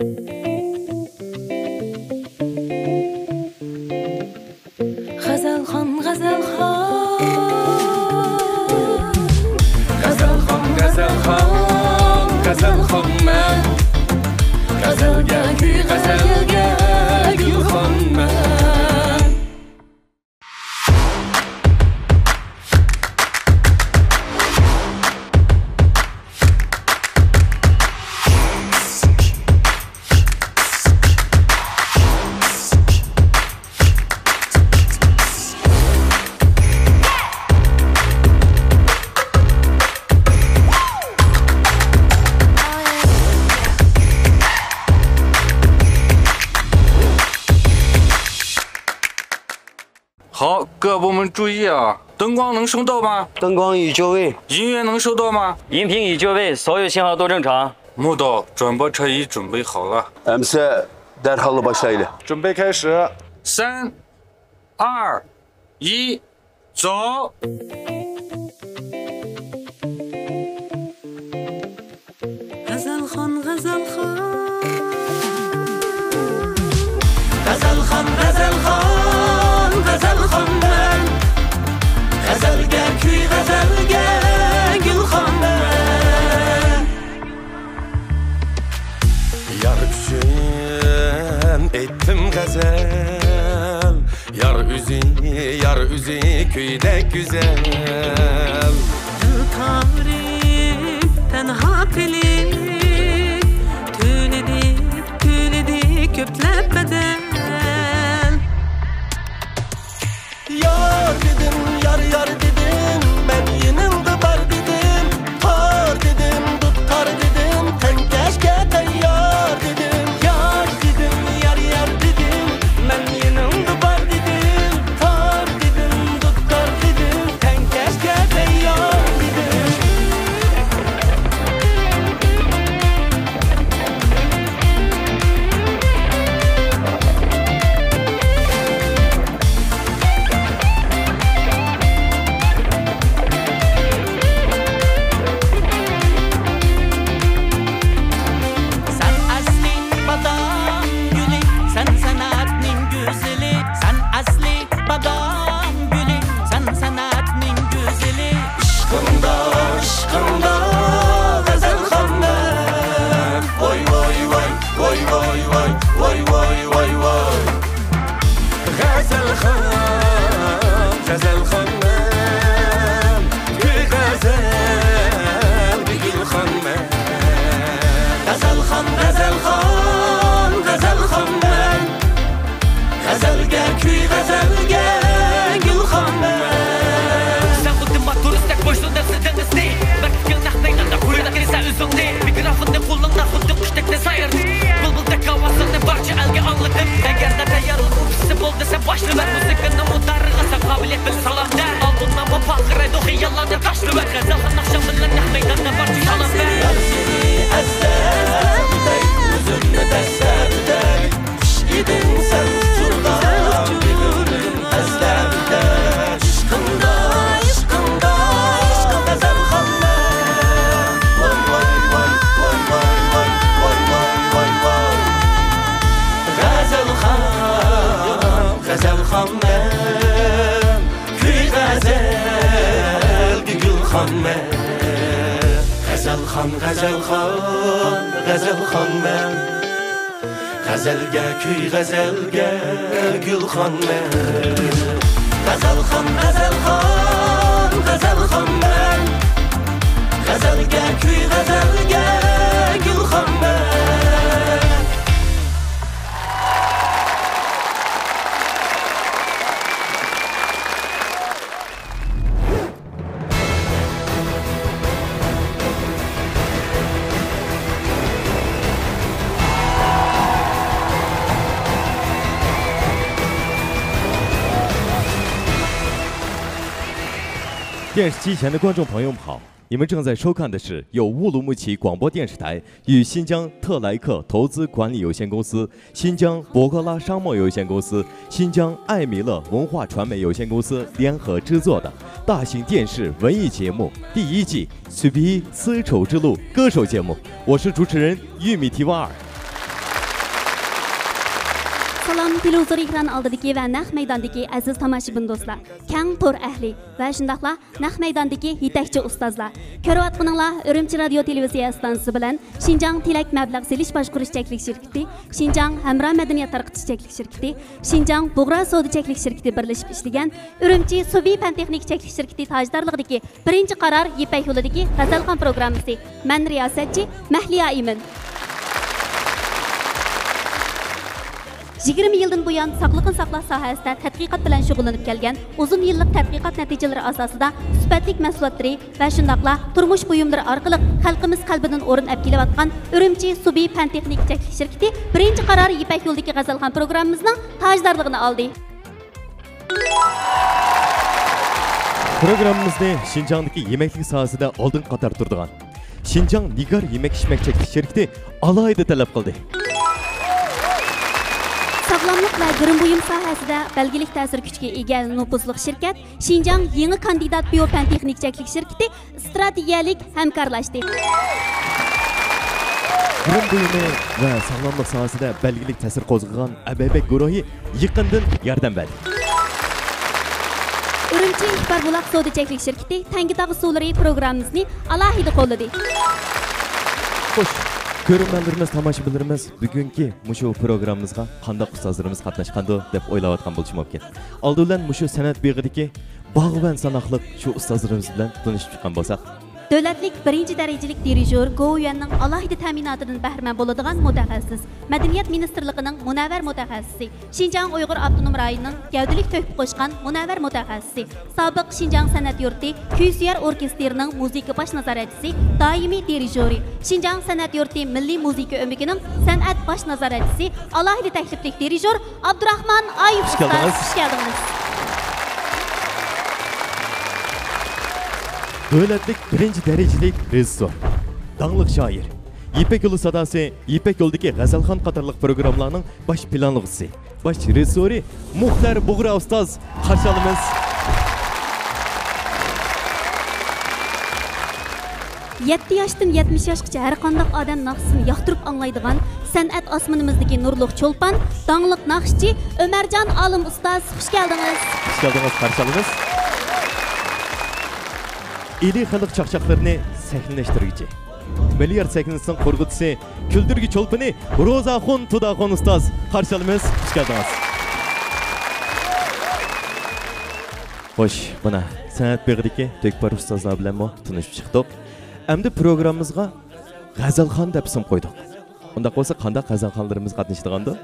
G'azalxon, G'azalxon, G'azalxonman. G'azalga kuy, g'azalga gulxonman.好，各部门注意啊！灯光能收到吗？灯光已就位。音乐能收到吗？音频已就位，所有信号都正常。木导，转播车已准备好了。Emse derhal başlayla. 准备开始。3、2、1，走！ G'azalxon, G'azalxon, G'azalxon, G'azalxon, G'azalxonman. G'azalga kuy, g'azalga gulxonman. Yar üçün ettim gazel. Yar üzü köydek güzel. Tarif tenha pilip, tüledi köplep beden. Yar dedim, yar dedim. Ben yanımda var dedim. Tar dedim, tutar dedim. Sen keşke tayyar dedim. Yar dedim, yar dedim. Ben yanımda var dedim. Tar dedim, tutar dedim. Sen keşke tayyar dedim. Sen asli badam gülü, sen sanatın güzeli. Sen asli badam gülü, sen sanatın güzeli. Işkında, ışkında G'azalxonman. Voy voy voy, voy voy voy, voy voy voy voy. G'azalxon, G'azalxonman. Köy gazel bir gulxonman. G'azalxon, G'azalxon, G'azalxonman. G'azalga kuy, g'azalga gulxonman. Sen kutuma turistek boşluğunda sizden isti. Bakıkın nakdayla da kuyruğuna girse üzümde. Mikrofonu kullanma kutu kuştekte sayırdı. Bulbulda kavasını barça elge anladım. Eğer de teyar olup pisi bol dese başlı ver. Müzikanı mudarrıgasa kabiliyet bil salam der. Aldığına vapa kıraydı hıyalanı taşlı ver. G'azalxon akşam bilen meydanına barça salam ver. Ezberday, üzümne deserday. Kuş idin sen tuturdan bilirim ezberday. Işkında, ışkında, ışkın G'azalxonman. Voy voy voy, voy voy voy, voy voy voy voy. G'azalxon, G'azalxonman. Kuy g'azal gulxonman. G'azalxon, G'azalxon, G'azalxonman. G'azalga kuy, g'azalga gulxonman. G'azalxon, G'azalxon, G'azalxonman. G'azalga kuy, g'azalga gulxonman.电视机前的观众朋友们好，你们正在收看的是由乌鲁木齐广播电视台与新疆特莱克投资管理有限公司、新疆博格拉商贸有限公司、新疆艾米勒文化传媒有限公司联合制作的大型电视文艺节目第1季《随笔丝绸之路歌手节目》，我是主持人玉米提瓦尔。Salam televizor ekran oldidagi va naq maydondagi aziz tomoshabin do'stlar, kang to'r ahli va shundaqla naq maydondagi yetakchi ustozlar. Ko'rayotganinglar Urumchi radio televiziya stansiyasi bilan Xinjiang Tilak mablag' selish boshqarish cheklik shirkati, Xinjiang Hamra madaniyat tarqatish cheklik shirkati, Xinjiang Bug'ra savdo cheklik shirkati birlashib ishlagan Urumchi Subiy fan texnik cheklik shirkati tojdorligidagi birinchi qaror Yipak yo'lidagi G'azalxon programmasi. Men riyosatchi Mahliya Imin. 20 yıldan bu yan saqlıqın saqlash sohasida tadqiqot bilan shug'ullanib kelgan, uzun yillik tadqiqot natijalari asosida sifatli mahsulotlari va shundaqla turmush buyumlari orqali xalqimiz qalbidan o'rin olib kelayotgan Urumchi Subiy fan texnik cheklik shirkati birinchi qaror Yipak yo'lidagi G'azalxon programmamizning tojdorligini oldi. Programmamizda Xinjiangdagi yemeklik sohasida oldin qator turadigan Xinjiang Nigar yemek-ichmak cheklik shirkati alohida talab qildi. Sağlamlık ve gırım buyum sahasida belgilik ta'sir kuchiga ega nüfuzli şirket Xinjiang yeni kandidat biyofen texnik cheklik shirkati stratejik hamkorlashdi. Gırım buyumi ve sağlamlık sahasida belgilik ta'sir qo'zg'agan Ababek guruhi yaqindan yordam berdi. Urumchi Barbulaq savdo cheklik shirkati Tangitog' suvlari programmamizni alohida qo'lladi. Xo'sh, ko'ruvchilarimiz, tomoshabinlarimiz bugungi mushu programmamizga qanday ustozlarimiz qatnashgandi deb o'ylayotgan bo'lishi mumkin. Oldindan mushu san'at beg'idagi bog'van sanoqliq shu ustozlarimiz bilan tanishib chiqqan bo'lsak, Davlatlik birinchi darajalik dirijor Go'yanning alohida ta'minotidan bahramand bo'ladigan mutaxassis, Madaniyat ministrligining munavvar mutaxassisi, Xinjiang Uyg'ur avtonom rayonining gavdalik to'kib qo'shgan munavvar mutaxassisi, sobiq Xinjiang san'at yurti Kuysiyar orkestrining musiqa bosh nazoratchisi, doimiy dirijori, Xinjiang san'at yurti milliy musiqa o'mikining san'at bosh nazoratchisi, alohida takliflik dirijor Abdurahmon Ayub ustoz. Xush keldingiz. Davlatlik birinchi darajalik rejissor, danglik shoir, Yipak yo'li sadasi, Yipak yo'lidagi G'azalxon qatorliq programmalarning bosh planlovchisi, bosh rejissori Muxtar Bug'ra ustoz qarshi olamiz. Yetti yoshdan 70 yoshgacha har qanday odam naqsini yoqtirib anglaydigan san'at osmonimizdagi nurliq cho'lpon, danglik naqshchi Ömerjon Olim ustoz, xush keldingiz. Xush keldingiz, qarshi olamiz. İli xalq chaqchaqlarini sahnalashtiruvchi, milliard sahnasining qo'rg'utchisi, kuldirgi cho'lpini Ro'zaxon Tudaxon ustoz qarshi olamiz. Xush keldingiz. Xo'sh, mana san'at beg'idagi To'kbar ustozlar bilan mo tanishib chiqdik. Endi programmamizga G'azalxon deb ism qo'ydik. Unda bo'lsa qanday G'azalxonlarimiz qatnashdiganda?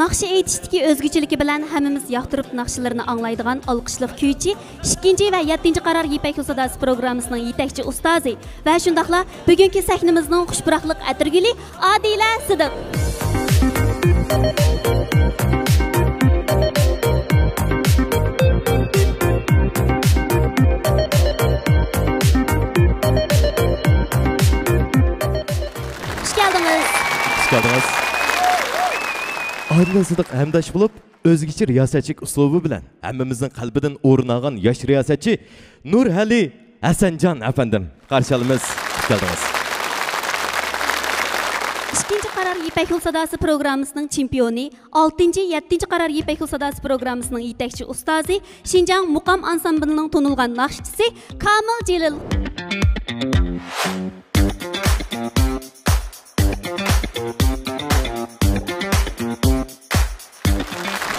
Naqshi aytishdagi o'zguchiligi bilan hammamiz yoqtirib naqshlarini anglaydigan olqishliq kuychi 2 va 7 qaror Yipak yo'li sadasi programmasining yetakchi ustozi va shundaqla bugungi sahnamizning xushbiroqliq atirguli Adila Sidiq. Xush keldingiz. Xush keldingiz. Adila Sidiq hamdash bo'lib, o'zgacha riyosatchilik uslubi bilan hammamizning qalbidan o'rin olgan yosh riyosatchi Nurhali Hasanjon afandim qarshi olamiz. Xush keldingiz. İkinci qaror Yipak yo'li sadasi programmasining chempioni, 6-7 qaror Yipak yo'li sadasi programmasining yetakchi ustozi, Xinjiang muqam ansamblining tonilgan naqshchisi Kamil Jelil.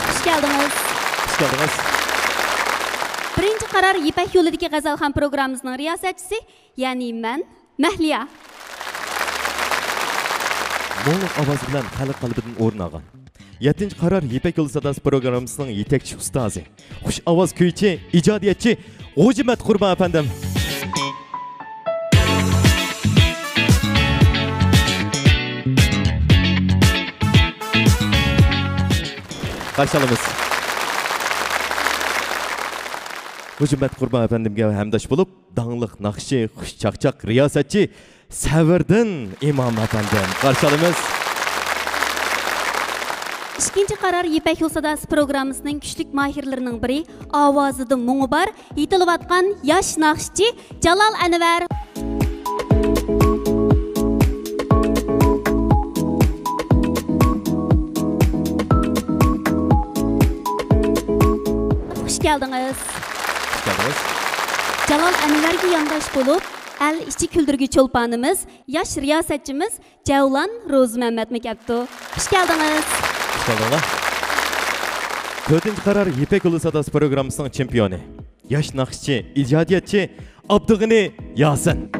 Xush keldingiz. Birinchi qaror Yipak yo'lidagi G'azalxon programmasining riyosatchisi, ya'ni men, Mahliya. Mo'liq ovoz bilan xalq qalbidan o'rin olgan 7 qaror Yipak yo'li sadasi programmasining yetakchi ustozi, xush ovoz kuychi, ijodiyatchi G'o'jimat Qurbon afandim. Qarshi olamiz. G'o'jimat Qurbon afandimga hamdash bo'lib, danglik naqshchi, xushchaqchaq riyosatchi Savirdin Imom afandim qarshi olamiz. İkinci qaror Yipak yo'li sadasi programmasining kuchlik mahirlarining biri, ovozida mungi bor, yetilayotgan yosh naqshchi Jalol Anvar. geldiniz. Hoş geldiniz. Jalal Anvarga yandaş bulup, el içi küldürgü çolpanımız, yaş riyasetçimiz Cevlan Roz Mehmet Mekaptu. Hoş geldiniz. Hoş geldiniz. 4. karar Yipek Ulu Sadası programımızın çempiyonu. Yaş nakışçı, icadiyatçı Abdug'ini Yasin.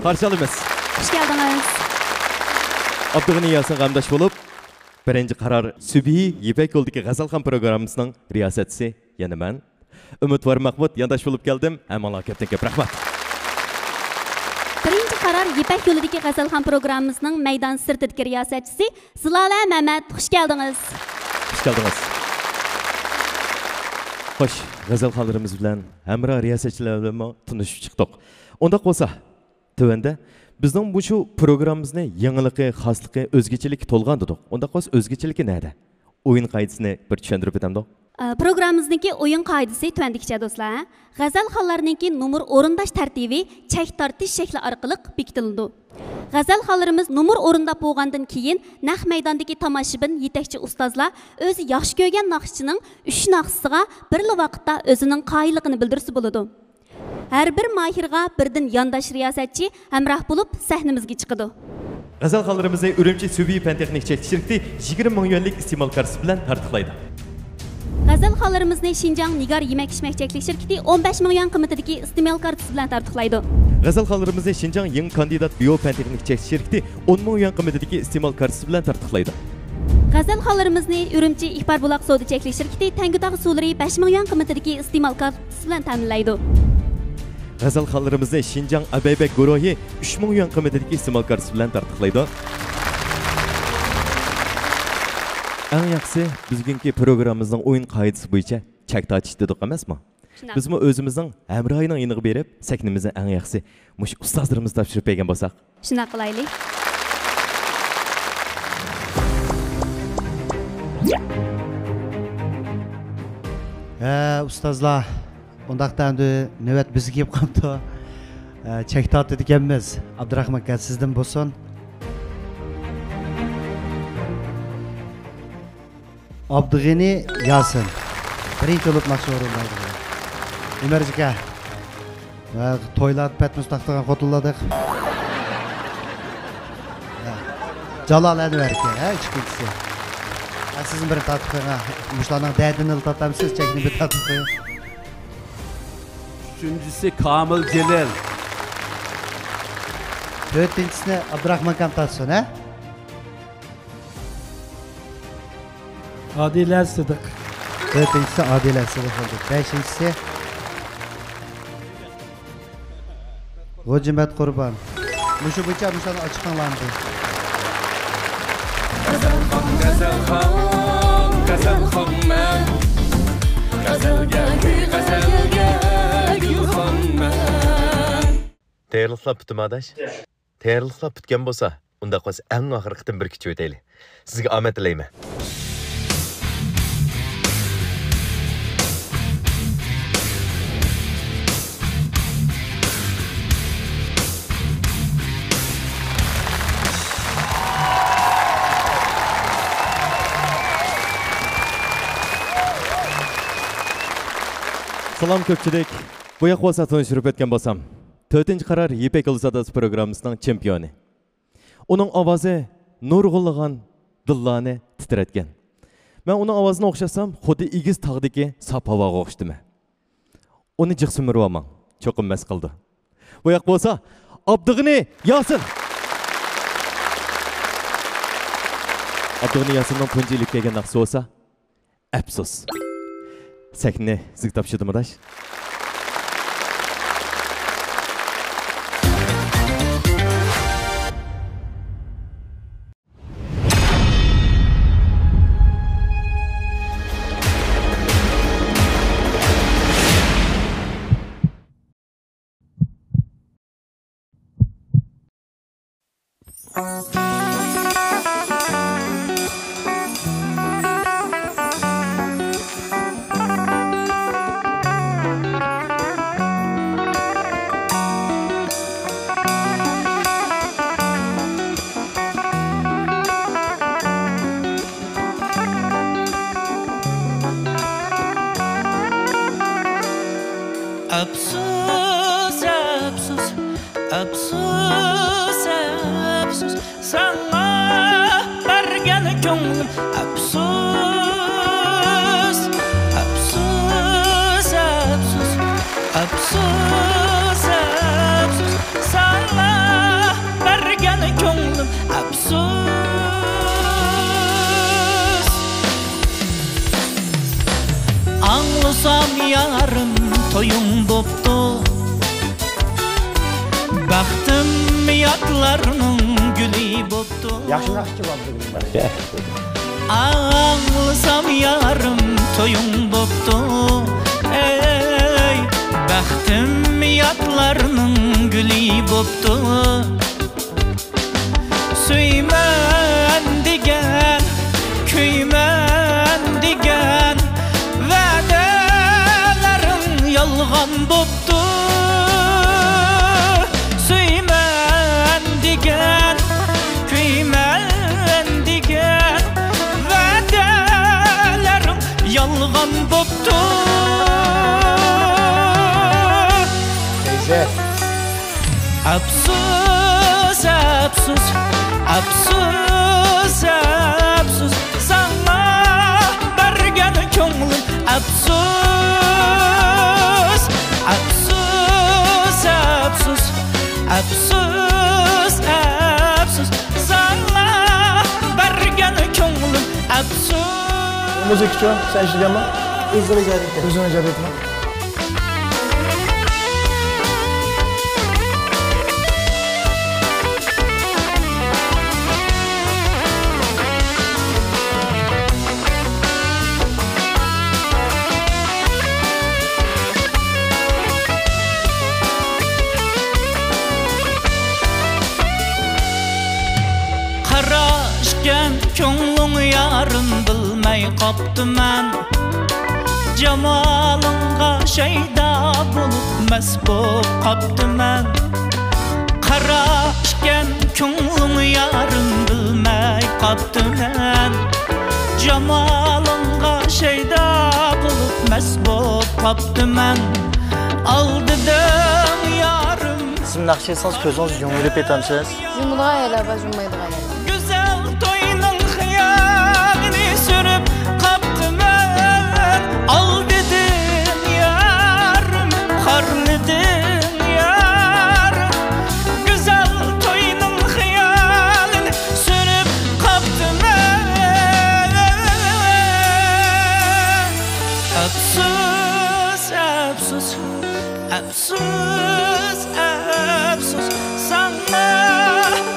Karşılığımız. Hoş geldiniz. Abdug'ini Yasin gamdaş bulup, 1. karar Sübhi Yipek Ulu'daki Gazalxan programımızın riyasetçisi yani ben. Ümit var Mahmud yandaş bulup geldim. Hem Allah köpten köp rahmat. 1. karar Yipek Yolu'daki Gazalxan programımızın meydan sırtıdaki riyasetçisi Zilale Mehmet. Hoş geldiniz. Hoş geldiniz. Hoş, Gazalxanlarımız bilen hemra riyasetçilerle tanışıp çıktık. Onda olsa, tövende bizden bu şu programımızın yanılığı, xaslığı, özgeçilik tolgan dedik. Onda olsa özgeçiliki nerede? Oyun kaydısını bir düşündürüp etemdik. Programımızdaki oyun kaydısı tüendikçe dostlar. Gazalxanlarınki numur orundaş tertibi çek tartış şekli arkalık bekitildi. Gazalxanlarımız numur orunda boğandan keyin naq meydandaki tamaşibin yetekçi ustazlar özü yaxşı görgen naqşçının 3 naqşısıga birli vaqtda özünün qayılıqını bildirisi buludu. Her bir mahirga birden yandaş riyasetçi hemrah bulup sahnimizge çıkıdı. Gazalxanlarımızı Ürümçi Sübhi Pentexnik Çekişirlikti 20 milyon yönlük istimal karşısı bilen tartıqlaydı. Gazalxanlarımızın Şinjan Nigar Yemek İçmek Çeklik şirketi 15 milyon kıymetideki istimal kartısı bilen tartıqlaydı. Gazalxanlarımızı Şinjan Yeni Kandidat Biopentexnik Çekişirlikti 10 milyon kıymetideki istimal karşısı bilen tartıqlaydı. Gazalxanlarımızın Ürümçi İhbar Bulaq Soğudu Çeklik şirketi Tengüdağ Suları 5 milyon kıymetideki istimal kartısı bilen təminlaydı. Gazalxanlarımızı Şinjan Abeybek Guruhi 3 milyon kıymetideki istimal karşısı bilen tartıqlaydı. En yaxşı bizginki programımızın oyun kaydısı boyunca çek taçış dedik emasmı? Biz mi özümüzün hemrahının yeniği berip, seknimizin en yaxşı muş ustazlarımız tapşırıp bergen bolsak. Şuna qılaylı. Ustazlar, ondaqdan növbet bizi kelib qapti. Çek tatdı ekanmiz. Abdurahman aka sizdan bo'lsin. Abdug'ini Yasin. Birinchi bo'lib maqsad o'rinlaydi. Umarjon aka. To'ylar patmus taqtirgan xotinlardik. Jalol Anvar aka, ikkinchisi. Sizin bir tatib qo'ying. Mushlarning dardini tatamsiz, chekni bir tatib qo'ying. Üçüncüsü Kamil Celal. Dördüncüsünü Abdurahman kam tatsın ha? Adile Sıdık. Dördüncüsü Adile Sıdık oldu. Beşincisi Gocimet Kurban. Muşu bıçağı muşanı açıklanlandı. Gazelxan men. Gazelga gülxan men. Tayyorliqlar bitdimi adash? Tayyorliqlar bitgan bo'lsa, unda qo'ysa eng oxirqidan bir kichik o'taylik. Sizga omad tilayman. Salam köpçülük. Bu yoq bo'lsa tanışırıp etken bolsam. 4. karar Yipek Ulu Sadası programımızın çempiyonu. Onun ovozi nurg'unlagan dillarni titratgan. Men uning ovozini o'xshasam, xuddi igiz tog'dagi sap havoga o'xshadim. Uni jiqsimirib olmang, cho'qim mas qildi. Bu yoq bo'lsa, Abdug'ini Yasin. Abdug'ini Yasinning tunjilik kelgan naqsi bo'lsa, afsus. Sakni sizga topshirdim adash. Absus, absus, absus, absus sana bergen ko'nglim absus, absus, absus, absus, absus sana bergen ko'nglim absus. Anlasam yarım toyum boptu, baxtim yatlarının gülü boptu. Yaxshi naqshchi bo'ldi bugun. Anlasam yarım toyum boptu, ey baxtim yatlarının gülü boptu. Suyman degan, kuyman degan va'dalarim yolg'on boptu. Suyman degan, kuyman degan va'dalarim yolg'on boptu. Absus, absus, absus, absus sana bergen ko'nglim absus, absus, absus, absus, absus sana bergen ko'nglim absus. Muzikchi, sen eshitganmi? O'zini ijod etdi. O'zini ijod etma. Qarashgan ko'nglim yarim bilmay qoptiman. Jamolingga shayda bo'lib mast bo'lib qoptiman. Qarashgan ko'nglim yarim bilmay qoptiman. Jamolingga shayda bo'lib mast bo'lib qoptiman. Aldidan yarim. Siz naqsh etsangiz ko'zingizni yumilib etamsiz. Yumilg'aylar va yummaydilar. Güzel toyning xiyolini sürüp qoptiman. Al dedim yarim, xorlidim yarim. Güzel toyning xiyolini sürüp qoptiman. Absus, absus, absus, absus sana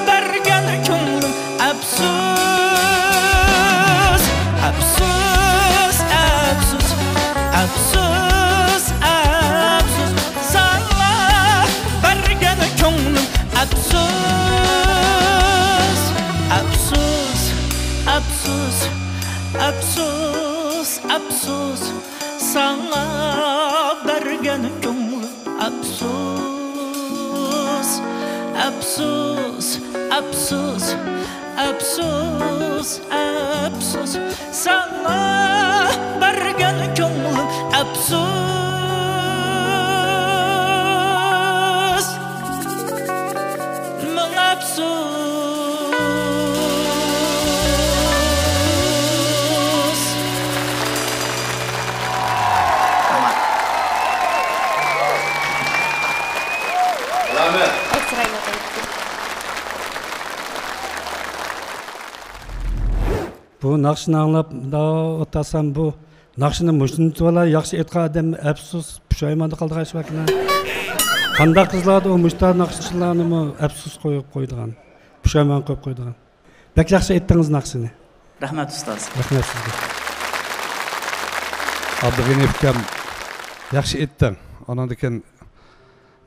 bergen ko'nglim absus, absus, absus, absus, absus sana bergen ko'nglim absus, absus, absus, absus, absus sana bergen ko'nglim absus, absus, absus, absus, absus sana bergen ko'nglim absus, ming absus. Bu naqshni anglab o'tasam bu naqshni mushunchalar yaxshi aytgan odam afsus pushaymonda qoldi hech vaqtni. Qanday qizlarni o mushtar naqshchilarni afsus qo'yib qo'ydigan, pushaymon qo'yib qo'ydigan. Bak yaxshi aytdingiz naqshni. Rahmat ustoz. Rahmat sizga. Abdug'ani ukam yaxshi aytding. Ondan keyin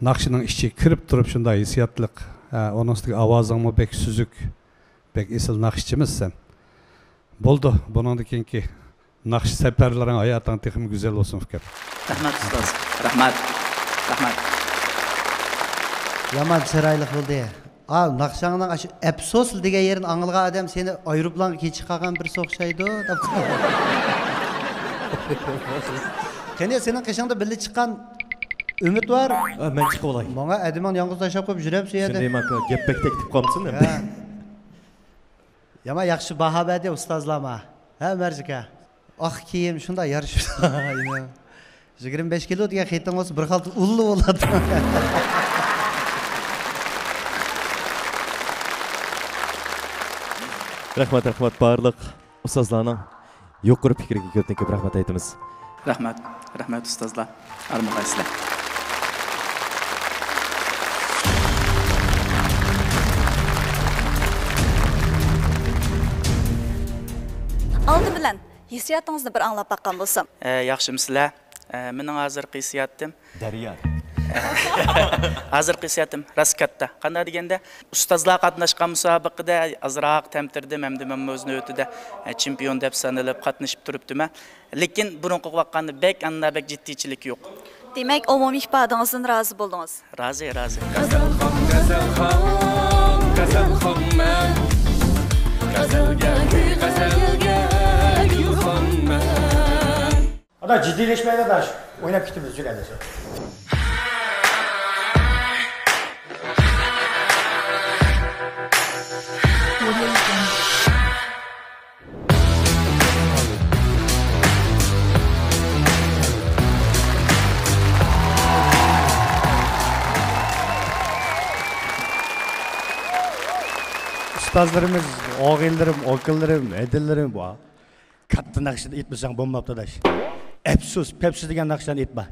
naqshning ichiga kirib turib shunday hissiyotliq, onun ustiga ovozingmi bek suzuk, bek esil naqshchimiz sen. Bo'ldi, bundan keyingi naqsh safarlaring hayoting texim go'zal bo'lsin ukam. Rahmat ustoz. Rahmat. Rahmat. Yaman chiroyli bo'ldi. Naqshangning shu absos degan yerini anglagan odam seni aeroplanga kechib qolgan bir so'xshaydi deb. Qani sening qishingda birga chiqqan Ümit var. Men chiqib olay. Bana Ediman yalnız taşap koyup jürep suyedi. Shunday maka gepbekdek deb qolibsan endi. Yama yaxshi baho berdi ustozlarma. Ha Marjika. Ah kiyim shunda yarış. 25 kilo degan xeting olsa bir xalta ulli bo'ladi. Rahmat barliq ustozlarning yuqori fikriga ko'p rahmat aytamiz. Rahmat ustozlar. Armoqaysizlar. Aldı bilan hissiyatingizni bir anglab baqqan bo'lsam. Yaxshimsizlar. Mening hozirgi hissiyatim Daryo. Hozirgi hissiyatim rost katta. Qanday deganda, ustozlar qatnashgan musobaqada azroq tamtirdim, hamda men o'zini o'tida chempion deb sanalib qatnashib turibdim. Lekin burunqi vaqtda bek jiddiychilik yo'q. Demak, umumiy ifodangizdan rozi bo'ldingiz. Rozi. Gazelxonman. Gazelga gulxonman. Ada ciddileşmeye daş. Oynap gitimiz Cüle'de. Ustazlarımız, oğullarım, okullarım, edillerim bu. Katta nakşını etmesen bombapta daş. Epsus, pepsus degan nakşını etme.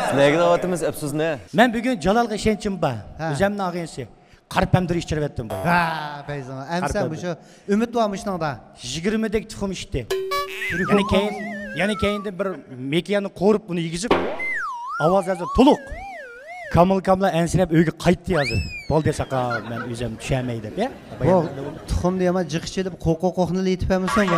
Sizlarga davatimiz epsus ne? Ben bugün Jalalga şençim ba. Özemni ağaynisi. Karpemdir içirip ettim bu. Ha, Beyzama. Emsen bu şu ümit varmış da. 20'dek tuxum içti. Yani keyinde bir mekanı korup bunu yigizip avaz yazı tuluk. Kamla ensinep öyle kayıttı yazı. Bol desek ben üzem düşemeydi be. Bu tuxum diye ama cıkış edip kokunu itip emişsin bu.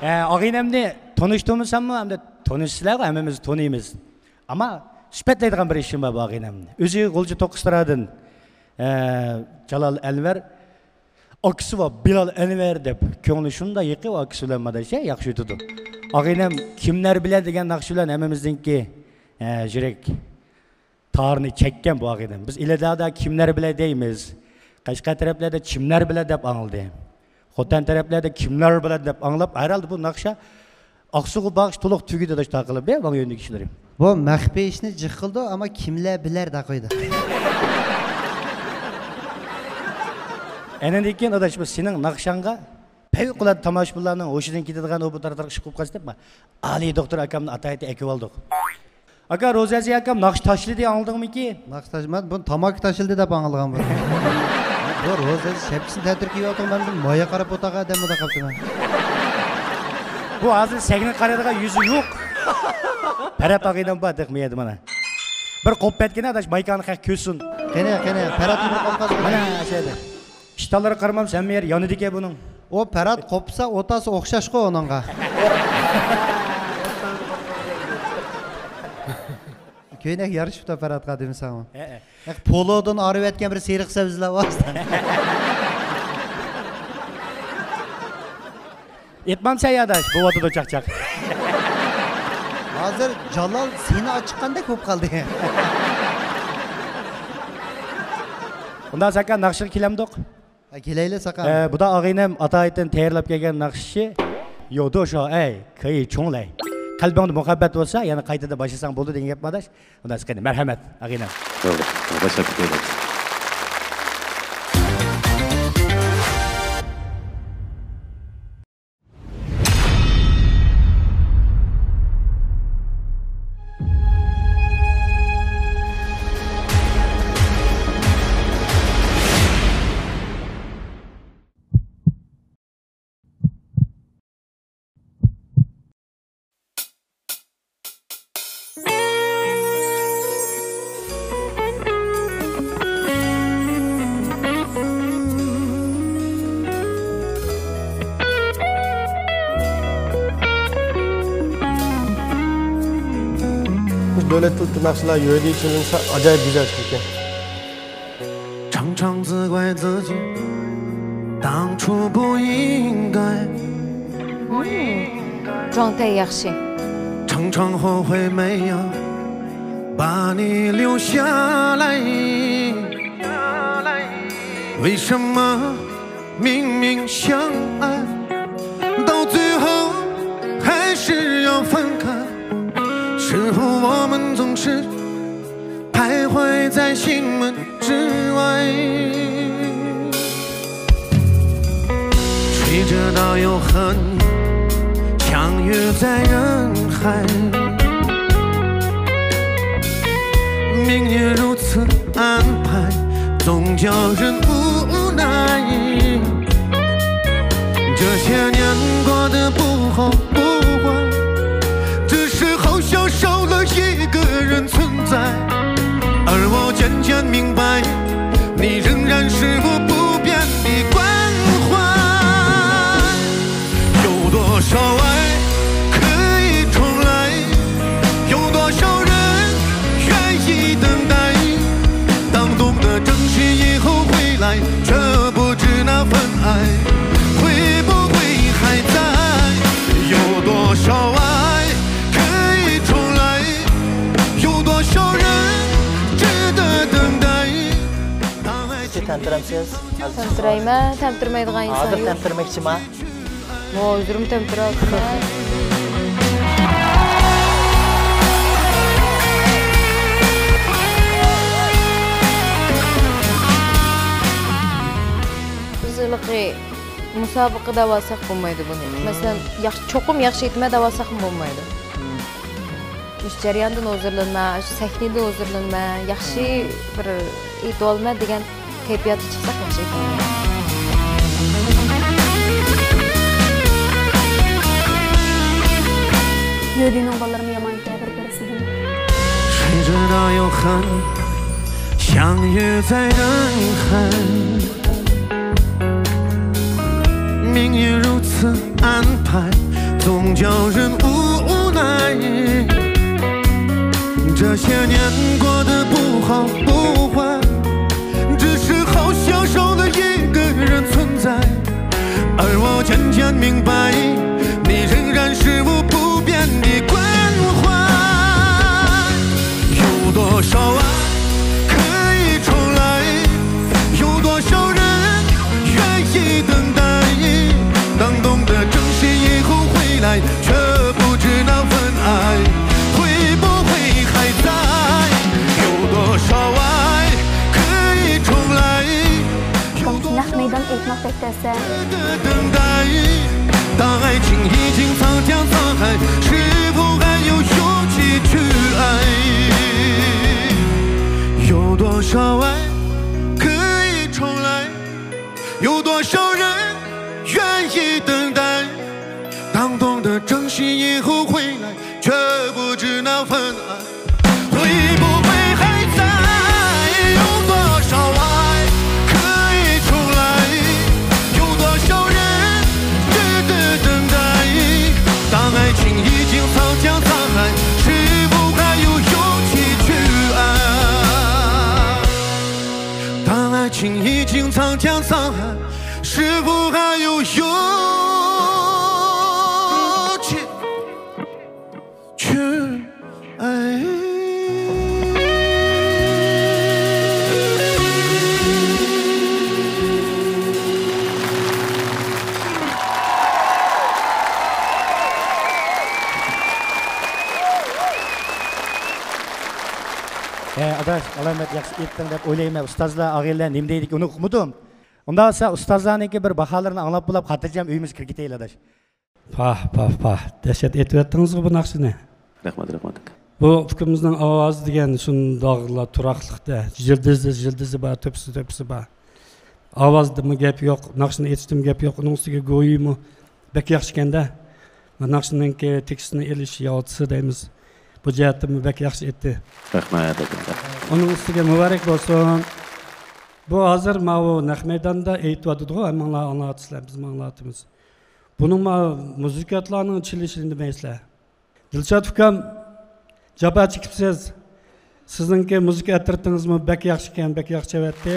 Ağaynemni tanıştığımız ama hem de tanıştılar hemimiz tanıyımız. Ama süpetleydiğim bir işim var bu ağaynemni. Özü golcu tokuşturadın. Jalal Enver. Akısı var Bilal Enver dep. Köngülüşünü de yıkı o akısılanmada yaxşı tutu. Ağaynem kimler bile degen nakşulan hemimizdinki jürek tarını çekken bu ağaynem. Biz iledada kimler bile deyimiz. Kaşka taraflarda kimler bile dep anıldı. Xotan taraflarda kimler bile dep anlap herhalde bu nakşa Aksuğu bağış tuluq tügüde de takılıp be bana yönlü kişilerim. Bu mehbe işini cıkıldı ama kimler biler de koydu. Enendeki adaş bu senin nakşanga Pevkulat tamaşbullarının hoşundan gidediğin o bu taraftarı çıkıp kaçtık mı? Ali doktor akamın atayeti ekip aldık. Aka Rozazi akam nakş taşlı diye anladın mı ki? Nakş taşımadı, bunu tamak taşıldı da bağlıgan bu. Bu Rozazi hepsini tedirki yoldum ben de maya karap otağa adamı da kaptım. Bu hazır seginin karadağa yüzü yok. Perap ağıyla batık mı yedim ana? Bir kop etkene adaş maykanı kak kösün. Kene, Perat'ın bir kopkaz mı? Ana şeyde. İştalları karmam sen meğer yanı dike bunun. O Perat kopsa otası okşaş koy onunla. Köynek yarışıp da Perat'a demiş sana. Polo'dan arı etken bir seyrik sebzeler var. Etmem sen yadaş, bu vatıda çakacak. Hazır Jalal seni açıkkanda kop kaldı. Ondan sakın nakşır kilemdok. Kileyle sakın. Bu da ağaynem atayetten teyirlap gelgen nakşı. Yodu şu kıyı çoğulay. Kalbimde muhabbet olsa yani kayıtıda başlasan buldu diye yapmadaş. Ondan sakın merhamet ağaynem. Doğru, teşekkür ederim. Devlet tırnakçılar yönelik için acayip güzel çıktı. 常常责怪自己当初不应该状态yaxshi。常常后悔没有把你留下来。为什么明明相爱，到最后还是要分开？是否我们总是徘徊在心门之外？谁知道有和你相遇在人海，命运如此安排，总叫人无奈。这些年过得不好不坏，只是好像少了一个人存在。而我渐渐明白，你仍然是我不变的关怀。有多少爱可以重来？有多少人愿意等待？当懂得珍惜以后回来，却不知那份爱会不会还在？有多少爱可以重来？有多少人值得等待？ Tantıramsiz. Tantirayman, tantirmaydigan inson Hozir yo'q. tantirmoqchiman. O'zim tantiryapman. Bizilqi musobaqada olsak bo'lmaydi buni. Masalan, cho'qim yaxshi etma davosak bo'lmaydi. Ish jarayonidan hozirlanma, sahnadan hozirlanma, yaxshi bir et olma degan kayfiyatga chiqsak yaxshi ekan. Yödünün ballarımı yaman bir birisidir. 谁知道有和你相遇在人海，命运如此安排，总叫人无奈。这些年过得不好不坏，只是好像少了一个人存在。而我渐渐明白，你仍然是我不变的关怀。有多少爱可以重来？有多少人愿意等待？当懂得珍惜以后回来，却不知那份爱会不会还在？有多少爱可以重来？有多少等待？当爱情已经苍江沧海，是否还有勇气去爱？有多少爱可以重来？有多少人愿意等待？当懂得珍惜以后回来，却不知那份爱会不会还在？有多少爱可以重来？有多少人值得等待？当爱情已经苍江沧海，是否还有勇气去爱？当爱情已经苍江沧海，是否还有勇气去爱？Adaş, alamet yaxshi etding deb o'ylayman. Ustozlar, og'aylar nima deydik uni uqmadim. Unda bo'lsa ustozlarniki bir baholarini anglab bo'lib, xotirjam uyimizga kirib ketaylik adaş. Pah. Dehşet etiyaptınız bu naqshini. Rahmat. Bu fikrimizning ovozi degan shundoqla turaqliqda, jildizi bor, tepsi bor. Ovozdimi gap yo'q, naqshini aytishdimi gap yo'q, uning ustiga go'yimi bek yaxshi ekanda. Naqshininki tekstini elish yotisi deymiz. Bu jihatdan bek yaxshi etdi. Rahmat. Onun ustiga muborak bo'lsin. Bu hozir mana naq maydonda aytyapti-ku, hammalar anlatsizlar, biz anglatamiz. Buning muzikantlarning chilishini demaysizlar. Dilshod ukam jabo chekibsiz. Sizningki muzika attirtingizmi bek yaxshi ekan, bek yaxshi chavatdi.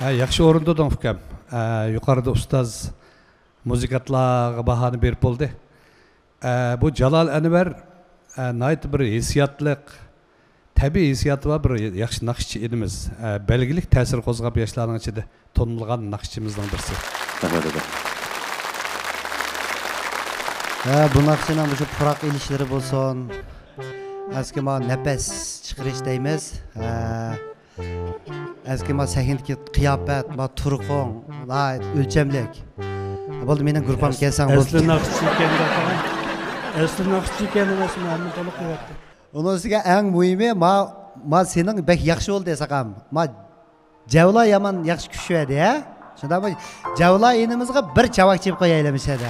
Ha, yaxshi o'rindading ukam. yukarıda ustaz muzikatlarga bahane berip oldu. Bu Jalal Enver nayt bir hissiyatlık, tabi hissiyatı var bir yaxşı nakışçı edimiz. Belgilik tesir kozgap yaşlarının içinde tonulgan nakışçımızdan birisi. Bu nakışçının bu pırak ilişkileri bolsun. Eski ma nefes çıkırış deyimiz. Eski ma sahindeki kıyafet, ma turkon, ölçemlik. Boldu menin grupam kelsen boldu. Aslı nakışçı iken Aslı nakışçı iken nasıl memnun toluk yaptı. Onun üstüne en mühimi ma senin bek yaxşı oldu esakam. Ma Javla yaman yaxşı küçüğedi ya. Şunda bu Javla enimizge bir çavak çip koyaylamış edi.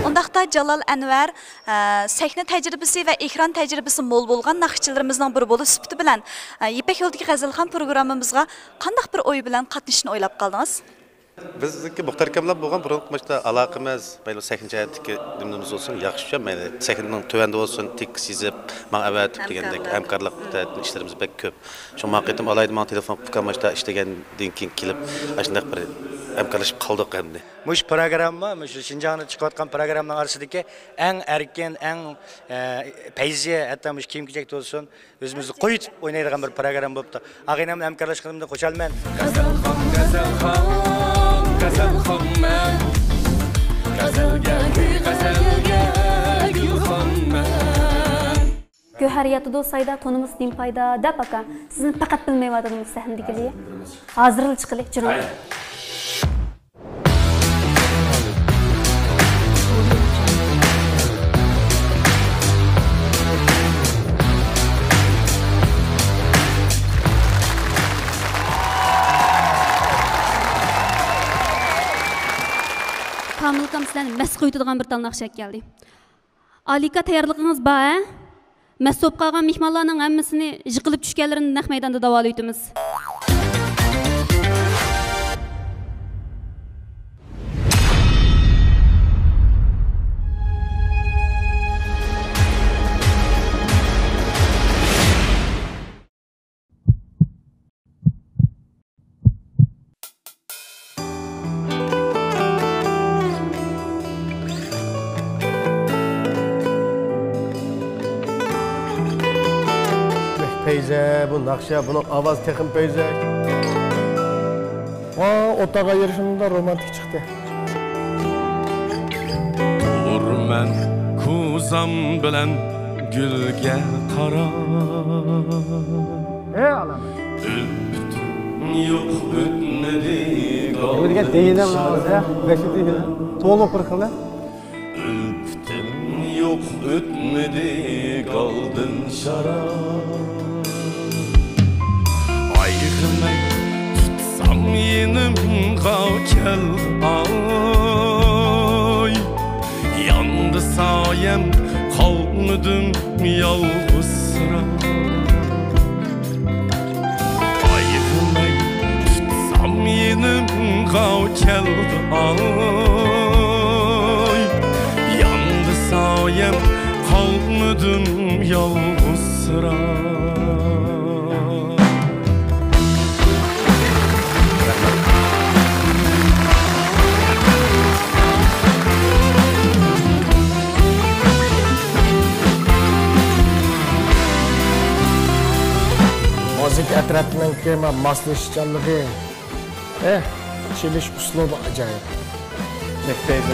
Ondaqda Jalal Enver sahne təcrübəsi və ekran təcrübəsi mol bolğan naxçılarımızdan biri olub sübti bilan İpək yoldagi G'azalxon programımızga qandaq bir oy bilan qatnashishni o'ylab qaldingiz? Bizdeki muhtar kamlar bo'lgan burunqi başta aloqamiz, mayli sahna jihatdagi nimamiz olsun, yaxshi, mayli sahnaning tuvanda olsun, tik sizib, men avatib degandek hamkorlik ishlarimiz bek ko'p. Shu vaqtim alaydi men telefon qilgan başta ishlagandan keyin kelib, shunday bir hamkorlashib qoldik endi. Mush programma, mush Şinjan'da chiqayotgan programmaning orasidagi eng erkin, eng payzi, hatto mush kiyim-kechakda olsun, o'zimizni qo'yib o'ynaydigan bir program bo'libdi. Ag'inam hamkorlashganimda qo'shalman. G'azalxon men G'azalga gulxonman Göheriyatı dostayda tonumuz din payda da baka sizin fakat bilmeyvadığınız sahnedikiliği hazırlı çıkılı cürüm. Kamılıkam sizden məs qoyutuduğun bir talnaq şək geldi. Alika tayarlığınız ba, he? Məs sop qalğan mihmanlarının əmmisini jıqılıb düşkənlərini nəq meydanda davalıydınız. Peyze, bu nakşa, bunun avaz tekim peyze. Otağa yarışında romantik çıktı. Durmen kuzam bilen gülge kara. Alam. Yok ötmedi Bu diye değinem namaz ya. Beşikti gibi. Tuğlu pırkılı. Öptüm yok ötmedi kaldın şarap. Aygımay tutsam yenim kel ay. Yandı sayem kalmadım yalnız sıra. Aygımay tutsam yenim kel ay. Yandı sayem kalmadım yalnız sıra. Müzik etrafının kıyma, masleşcanlığı. Çeliş uslubu acayip. Bekteydi.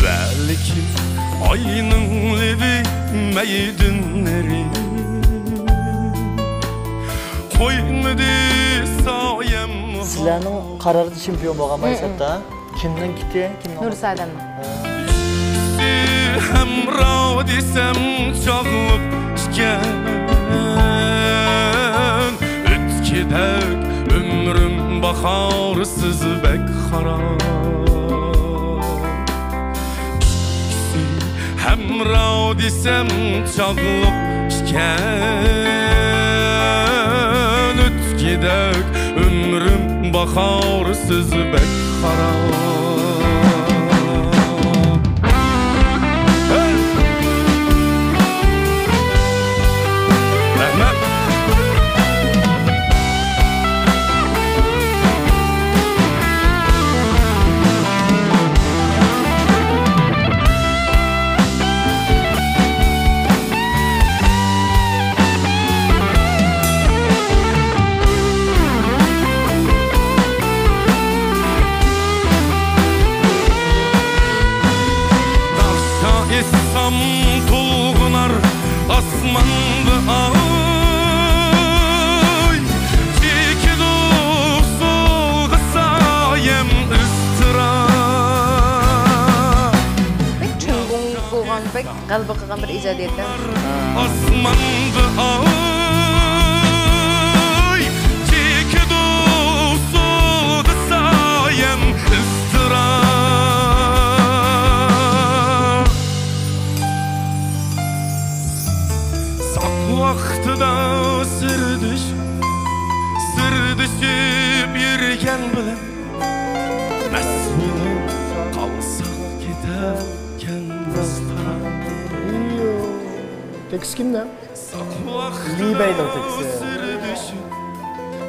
Belki aynın levi meydinleri koymadı sayem. Sizlerinin kararı şampiyon boğamayız hatta. Kimden gitti? Nursadam. Hemra desem çağlıp çıkan ötkidek ömrüm bakarsız bek harap. Hemra desem çağlıp çıkan ötkidek baharsiz bek harap. Asmandı ay Çeki doğsu kısayem ıstıra Pek çılgın boğan, pek qalbi qilgan bir ijodiyatdan. Asmandı ay Çeki doğsu kısayem ıstıra Vaxtıda sır düşüp yürgen bilen Məs bulup qalsaq giderken rastara Tekst kimden? Lee Baylor teksti.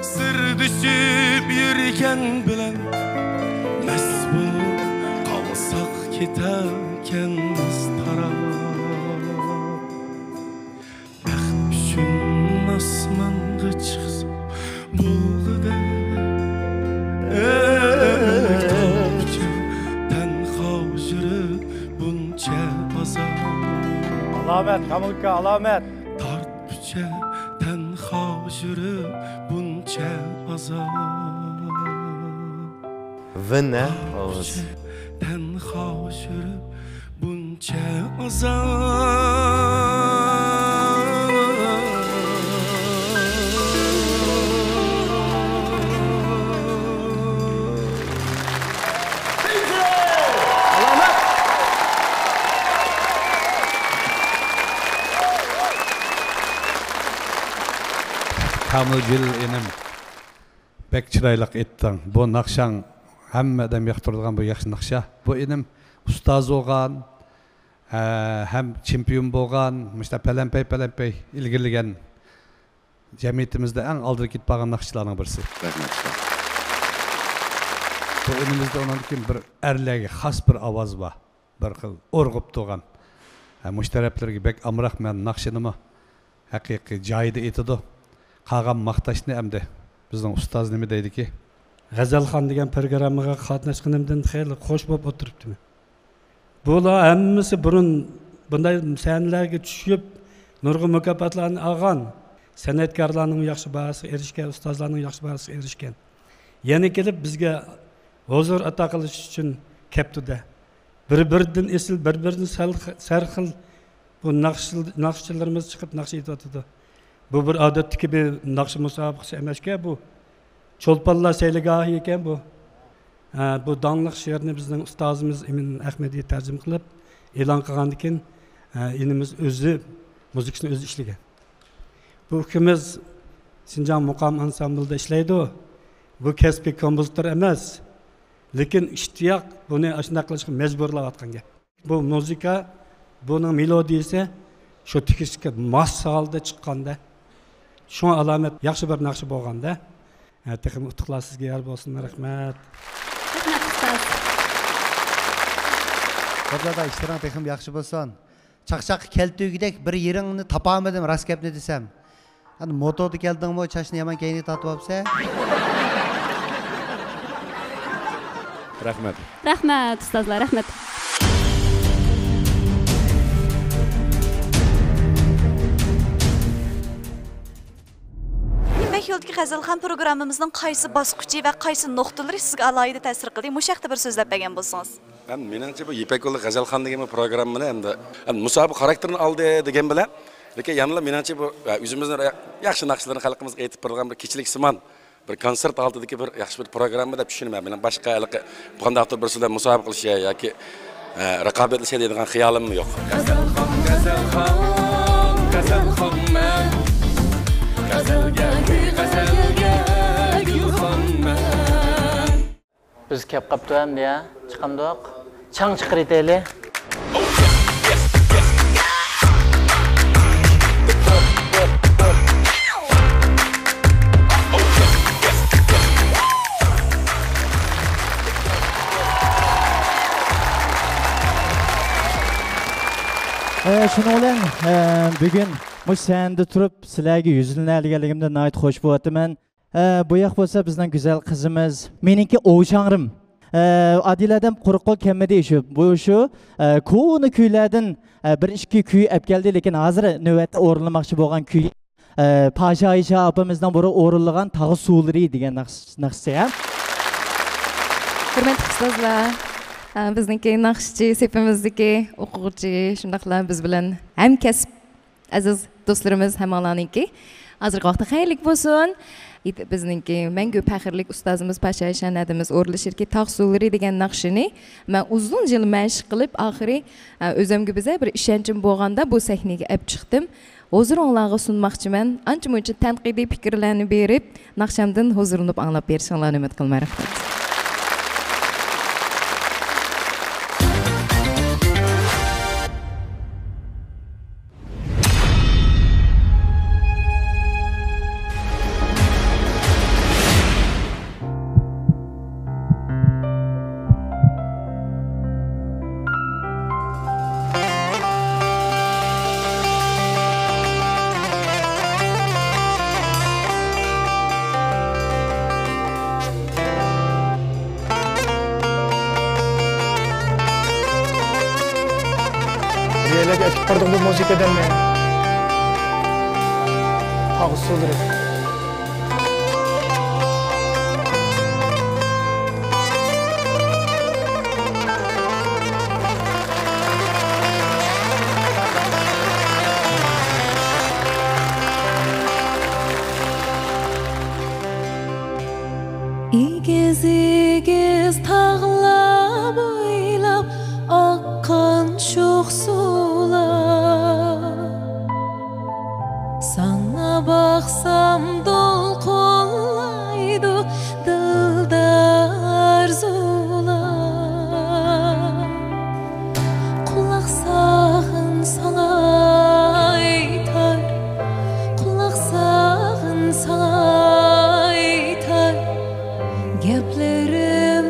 Sır düşüp yürgen bilen Məs bulup qalsaq giderken rastara Asmanga çıksın bulğuda Tartbüçe tenha jürüp bunca azar Alamet, kamılka alamet Tartbüçe tenha jürüp bunca azar Ve ne? Oğuz. Tenha jürüp bunca azar Kamilgil enim bek çıraylık ettin. Bu nakşan hemmeden yaktırılgan bu yaxşı nakşa. Bu enim ustaz olgan, hem çempiyon bolgan, işte pelenpey ilgiligen cemiyetimizde en aldır git bağın nakşılarının birisi. Bu önümüzde onunki bir erlegi, has bir avaz var. Bir kıl orgup doğan. Müştereplerge bek amrak men nakşınımı hakiki caydı etidu. Qağam maqtashni hamda bizning ustoz nima deydi ki? G'azalxon degan programmaga qatnashganimdan xeyli xush bo'lib o'tiribdim. Bular hammasi burun bunday sahnalarga tushib, nurg'un mukofotlarni olgan, san'atkorlarning yaxshi bahosiga erishgan, ustozlarning yaxshi bahosiga erishgan. Yana kelib bizga huzur ato qilish uchun kelibdi-da. Bir-biridan esil, bir-birini sarxil bu naqshchilarimiz chiqib naqsh aytyapti. Bu bir odatdagi bir naqsh musobaqasi emasga, bu Cho'lponlar sayligohi ekan bu. Bu donliq she'rni bizning ustozimiz Emin Ahmediy tarjima qilib e'lon qilgandan keyin inimiz o'zi muzikasini o'zi ishlagan. Bu ikimiz Sinjan muqam ansamblida ishlaydi. Bu kasbiy kompozitor emas, lekin ishtiyoq buni shunday qilishga majburlayotgan gap. Bu muzika, buning melodiyasi shu tikishga mos holda chiqqanda, shu alomat yaxshi bir naqsh bo'lganda, texnik utuqlar sizga yor bo'lsin. Rahmat. Rahmat ustoz. Kodlarda işlerin texim yaxshi bo'lsin. Chaqchaq keltugidek bir yeringni topamadim rost gapni desam. Hani motoda keldingmi, chashni yomon keyinga tatib olsa? Rahmat. Rahmat ustozlar, rahmat. Yo'ldagi G'azalxon programmamizning qaysi bosqichi va qaysi nuqtalari sizga alohida ta'sir qildi? Mushaqda bir so'zlab bergan bo'lsangiz. Menimcha bu Ipak yo'li G'azalxon degan programmani endi musobaqa xarakterini oldi degan bilan, lekin yanada menimcha bu o'zimizning yaxshi naqshlarni xalqimizga aytib turgan bir kechiliksimon bir konsert oldidagi bir yaxshi bir programma deb tushunaman. Men boshqa bu qanday bir sizlar musobaqa qilish yoki raqobatlashish degan xiyolim yo'q. G'azalxon, G'azalxon men G'azalga, g'azalga gulxonman Biz kep qaptı endi ya. Chiqamdoq. Chang chiqiraylik. Şunu olan bugün bu sende turib sizlarga yuzlanganligimdan nihoyat xush bo'lyapman. Bu yoq bo'lsa bizning go'zal qizimiz, meniki o'shangrim. Adiladan quruqqol kelmadi shu ko'ni kuylardan bir ikki kuy olib keldi, lekin hozir navbatda o'rinlamoqchi bo'lgan kuy Pasha Aysha opamizdan biri o'rinlagan tog'i suvlari degan naqshcha. Hurmatli ustozlar, bizniki naqshchi, sepimizdagi o'quvchi, shundaqla biz bilan hamkasb aziz do'stlarimiz hammalarniki hozirgi vaqtda xayrlik bo'lsin. Bizniki mangu faxrlik ustozimiz Pasha Aysha nadimiz o'rlashirki tog' suvlari degan naqshini men uzun yil mashq qilib oxiri o'zimga biza bir ishonchim bo'lganda bu sahnaga olib chiqdim. Hozir onlarga sunmoqchiman. Ancha-muncha tanqidiy fikrlarni berib, naqshamdan huzurlanib anglab berishinglarni umid qilaman. Rahmat. Diyelim ekip pardon bu müzikadan mı? Tağ suları. İgiz tağlar boylap akkan çok sular. Sana baksam dolqunlaydı dilda arzular. Kulak sağın sana aytar, kulak sağın sana aytar. Geplerim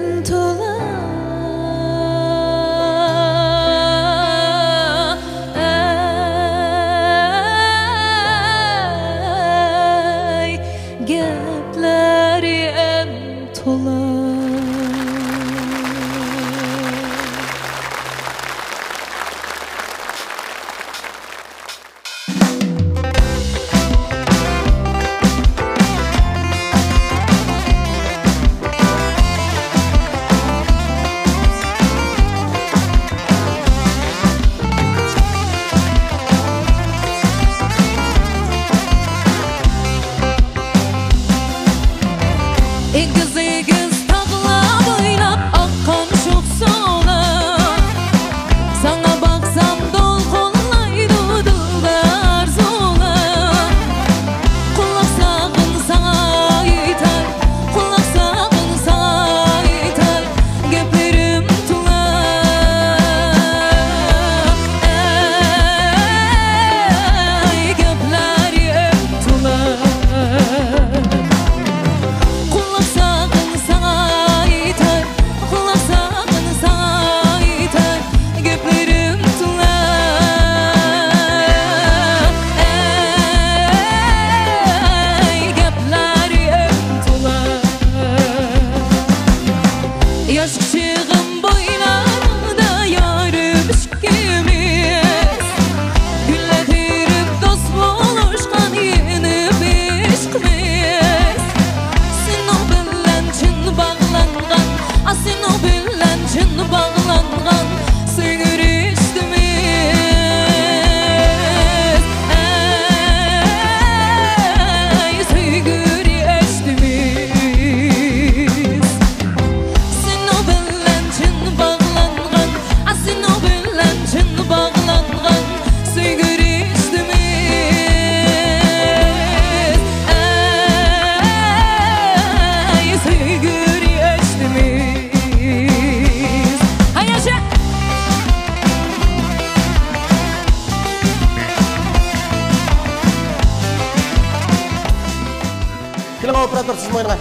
Keling operator siz o'ynaga.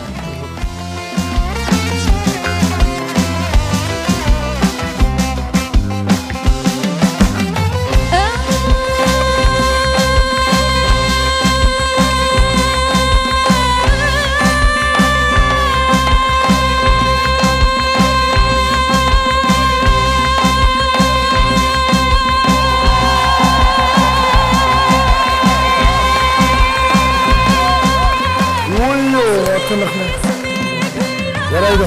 Yaraydı.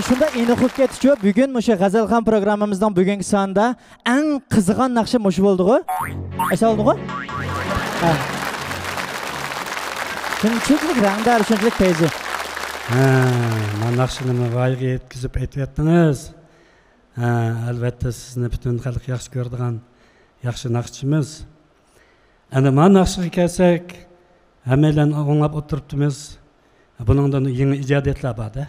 Şunda iniqib ketişiyor. Bugün muşu Gazalxon programımızdan bugünkü sonda en kızıgan nakşı muşu oldu. Esa oldu mu? Ha. Şunçılık rangdar, şunçılık teyze. Ben nakşını vayga yetkizip aytıyaptınız. Albatta sizni bütün xalq yaxshi ko'radigan yaxshi naqshchimiz. Ana men naqshga kelsak, hammalarni o'nglab o'tiribmiz. Buningdan yangi ijodiyatlar bor-da.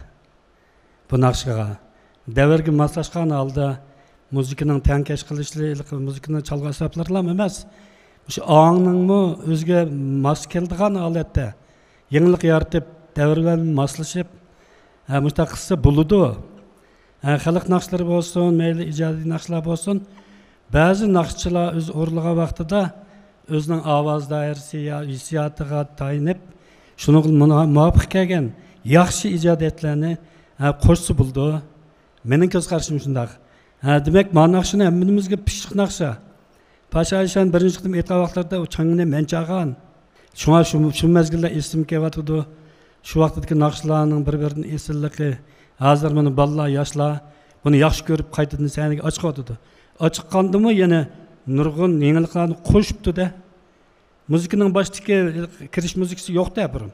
Bu naqshga davrga moslashgan holda muzikaning tankash qilishlik, muzikani chalg'i asablarlar emas. Shu ongninmi o'ziga mos keladigan holatda yangilik yaratib, davr bilan moslashib, mustaqilsa bo'ladi. Xalq naqshlari bo'lsin, mayli ijodiy naqshlar bo'lsin, ba'zi naqshchilar o'z o'rniga vaqtida o'zining ovoz doirasi yo hissiyotiga tayinib, shunga muvofiq kelgan yaxshi ijodiyatlarni qo'shsa bo'ldi. Mening ko'z qarashim shunday. Demak, bu naqshni hammamizga pishiq naqsha. Pasha Ayshan birinchi qitim aytgan vaqtlarda u changni men chaqan. Shunga shu mezgilda esim kelyotdi. Shu vaqtdagi naqshlarning bir-birining esilligi, hozir mana bolalar, yoshlar buni yaxshi ko'rib qaytadan saniga ochiqyotdi. Ochiqqandimi yana nurg'un yangiliklarni qo'shibdi-da. Muzikaning boshidagi kirish muzikasi yo'q-da burun.